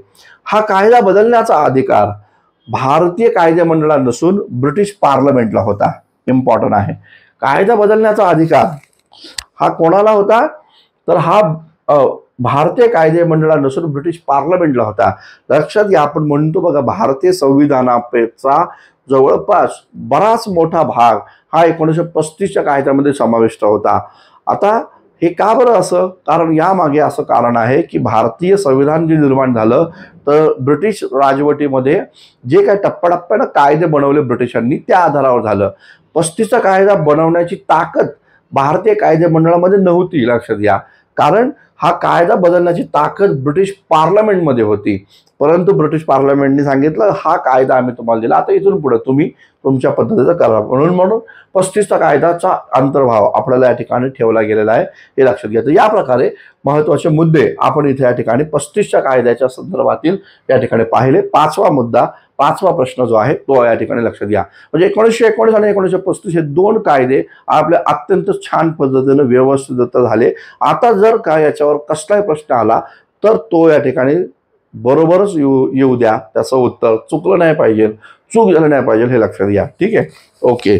हा कायदा बदलण्याचा अधिकार भारतीय कायदेमंडळाला नसून ब्रिटिश पार्लमेंटला होता. इम्पॉर्टंट आहे, कायदा बदलण्याचा अधिकार हा कोणाला होता, तर हा भारतीय कायदे मंडळाला नसून ब्रिटिश पार्लमेंटला होता. लक्षात घ्या, आपण म्हणतो बघा भारतीय संविधानाचा जवळपास बराच मोठा भाग हा 1935च्या कायद्यामध्ये समाविष्ट होता. आता हे का बरं असं, कारण यामागे असं कारण आहे की भारतीय संविधान जे निर्माण झालं तर ब्रिटिश राजवटीमध्ये जे काही टप्प्याटप्प्यानं कायदे बनवले ब्रिटिशांनी त्या आधारावर झालं. 35चा कायदा बनवण्याची ताकद भारतीय कायदे मंडळामध्ये नव्हती. लक्षात घ्या, कारण हा कायदा बदलण्याची ताकद ब्रिटिश पार्लमेंटमध्ये होती. परंतु ब्रिटिश पार्लमेंटने सांगितलं हा कायदा आम्ही तुम्हाला दिला, आता इथून पुढे तुम्ही तुमच्या पद्धतीचं करा. म्हणून 35चा कायद्याचा अंतर्भाव आपल्याला या ठिकाणी ठेवला गेलेला आहे, हे लक्षात घ्या. तर या प्रकारे महत्त्वाचे मुद्दे आपण इथे या ठिकाणी 35च्या कायद्याच्या संदर्भातील या ठिकाणी पाहिले. पाचवा प्रश्न जो आहे तो या ठिकाणी लक्षात घ्या. म्हणजे 1919 आणि 1935 हे दोन कायदे आपल्या अत्यंत छान पद्धतीने व्यवस्थित झाले. आता जर का याच्यावर कसलाही प्रश्न आला तर तो या ठिकाणी बरोबरच येऊ द्या, त्याचं उत्तर चुकलं नाही पाहिजे, चूक झालं नाही पाहिजे, हे लक्षात घ्या. ठीक आहे, ओके.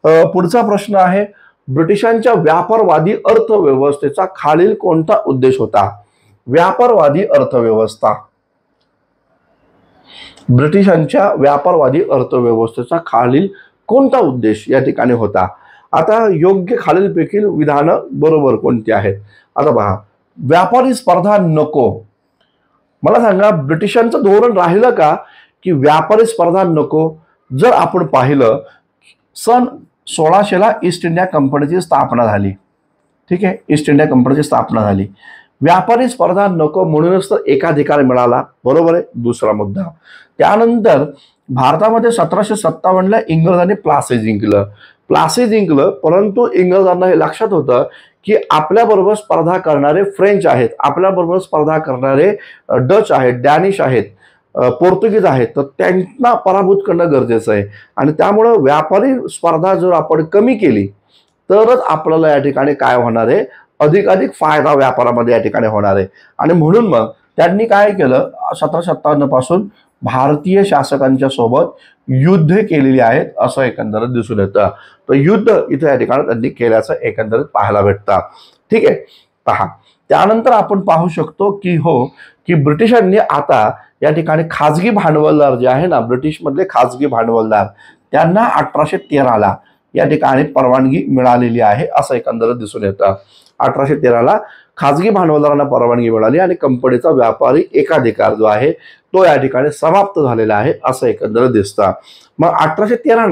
पुढचा प्रश्न आहे, ब्रिटिशांच्या व्यापारवादी अर्थव्यवस्थेचा खालील कोणता उद्देश होता? व्यापारवादी अर्थव्यवस्था, ब्रिटिशांच्या व्यापारवादी अर्थव्यवस्थेचा खालील कोणता उद्देश या ठिकाणी होता? आता योग्य खालीलपैकी विधानं बरोबर कोणती आहेत? आता पहा, व्यापारी स्पर्धा नको. मला सांगा, ब्रिटिशांचं धोरण राहिलं का की व्यापारी स्पर्धा नको? जर आपण पाहिलं, सन 1600ला ईस्ट इंडिया कंपनीची स्थापना झाली. ठीक आहे, ईस्ट इंडिया कंपनीची स्थापना झाली. व्यापारी स्पर्धा नको म्हणूनच तर एकाधिकार मिळाला, बरोबर आहे. दुसरा मुद्दा, त्यानंतर भारतामध्ये 1757ला इंग्रजांनी प्लासी जिंकलं. परंतु इंग्रजांना हे लक्षात होतं की आपल्याबरोबर स्पर्धा करणारे फ्रेंच आहेत, आपल्याबरोबर स्पर्धा करणारे डच आहेत, डॅनिश आहेत, पोर्तुगीज आहेत, तर त्यांना पराभूत करणं गरजेचं आहे. आणि त्यामुळं व्यापारी स्पर्धा जर आपण कमी केली तरच आपल्याला या ठिकाणी काय होणार आहे, अधिकाधिक फायदा व्यापारामध्ये या ठिकाणी होणार आहे. आणि म्हणून मग त्यांनी काय केलं, 1757 पासून भारतीय शासकांच्या सोबत युद्ध केलेली आहेत असं एकंदरीत दिसून येतं. तर युद्ध इथे या ठिकाणी त्यांनी केल्याचं एकंदरीत पाहायला भेटतं. ठीक आहे, पहा, त्यानंतर आपण पाहू शकतो की ब्रिटिशांनी आता या ठिकाणी खाजगी भांडवलदार जे आहे ना, ब्रिटिशमधले खाजगी भांडवलदार, त्यांना 1813ला या ठिकाणी परवानगी मिळालेली आहे असं एकंदरीत दिसून येतं. 1813ला खाजगी भांडवलदारांना परवानगी मिळाली आणि कंपनीचा व्यापारी एकाधिकार जो आहे तो या ठिकाणी समाप्त झालेला आहे असं एकंदरीत दिसतं. मग 1813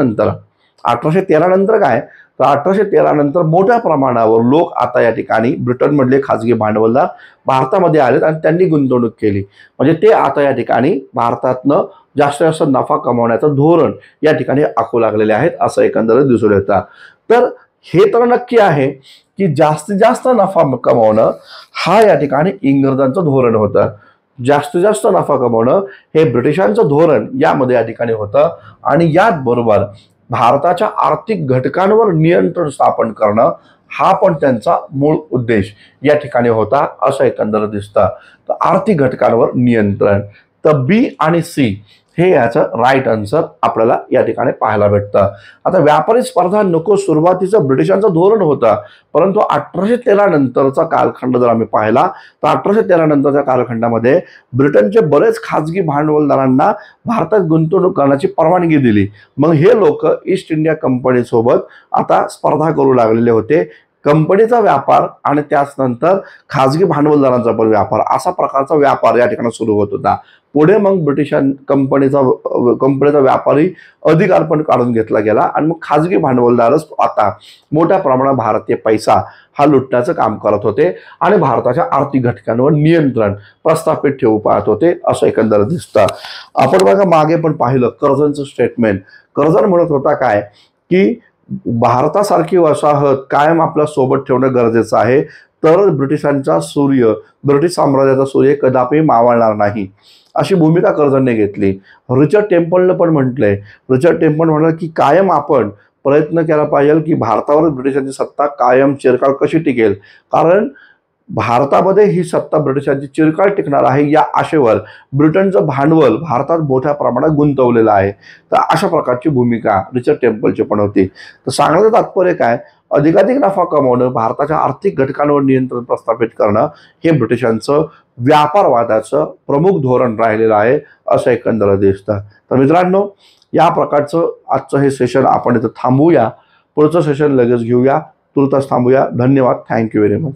नंतर काय, तर 1813 नंतर मोठ्या प्रमाणावर लोक आता या ठिकाणी ब्रिटनमधले खाजगी भांडवलदार भारतामध्ये आलेत आणि त्यांनी गुंतवणूक केली. म्हणजे ते आता या ठिकाणी भारतातनं जास्तीत जास्त नफा कमवण्याचं धोरण या ठिकाणी आखू लागलेले आहेत असं एकंदरीत दिसून येतं. तर हे तर नक्की आहे की जास्तीत जास्त नफा कमवणं हा या ठिकाणी इंग्रजांचं धोरण होतं. जास्तीत जास्त नफा कमवणं हे ब्रिटिशांचं धोरण यामध्ये या ठिकाणी होतं. आणि याच बरोबर भारताच्या आर्थिक घटकांवर नियंत्रण स्थापन करणं हा पण त्यांचा मूळ उद्देश या ठिकाणी होता असं एकंदरीत दिसतं. तर आर्थिक घटकांवर नियंत्रण, तर बी आणि सी हे याचं राईट आन्सर आपल्याला या ठिकाणी पाहायला भेटतं. आता व्यापारी स्पर्धा नको सुरुवातीचं ब्रिटिशांचं धोरण होतं, परंतु 1813 नंतरचा कालखंड जर आम्ही पाहिला तर 1813 नंतरच्या कालखंडामध्ये ब्रिटनचे बरेच खाजगी भांडवलदारांना भारतात गुंतवणूक करण्याची परवानगी दिली. मग हे लोक ईस्ट इंडिया कंपनीसोबत आता स्पर्धा करू लागलेले होते. कंपनीचा व्यापार आणि त्याचनंतर खाजगी भांडवलदारांचा पण व्यापार, असा प्रकारचा व्यापार या ठिकाणी सुरू होत होता. पुढे मग कंपनीचा व्यापारी अधिकार पण काढून घेतला गेला आणि मग खाजगी भांडवलदारच आता मोठ्या प्रमाणात भारतीय पैसा हा लुटण्याचं काम करत होते आणि भारताच्या आर्थिक घटकांवर नियंत्रण प्रस्थापित ठेवू पाहत होते असं एकंदरीत दिसतं. आपण बघा मागे पण पाहिलं कर्झनचं स्टेटमेंट. कर्झन म्हणत होता काय की भारतासारखी वसाहत कायम आपल्या सोबत ठेवणं गरजेचं आहे, तरच ब्रिटिश साम्राज्याचा सूर्य कदापि मावळणार नाही, अशी भूमिका कर्झनने घेतली. रिचर्ड टेम्पलनं पण म्हटलंय, म्हणाल की कायम आपण प्रयत्न केला पाहिजे की भारतावर ब्रिटिशांची सत्ता कायम चिरकाळ कशी टिकेल, कारण भारतामध्ये ही सत्ता ब्रिटिशांची चिरकाल टिकणार आहे या आशेवर ब्रिटनचं भांडवल भारतात मोठ्या प्रमाणात गुंतवलेलं आहे. तर अशा प्रकारची भूमिका रिचर्ड टेम्पलची पण होती. तर सांगण्याचं तात्पर्य काय, अधिकाधिक नफा कमवणं, भारताच्या आर्थिक घटकांवर नियंत्रण प्रस्थापित करणं हे ब्रिटिशांचं व्यापारवादाचं प्रमुख धोरण राहिलेलं आहे असं एकंदर दिसतं. तर मित्रांनो, या प्रकारचं आजचं हे सेशन आपण इथं थांबवूया. पुढचं सेशन लगेच घेऊया. तुर्तास थांबूया. धन्यवाद. Thank you very much.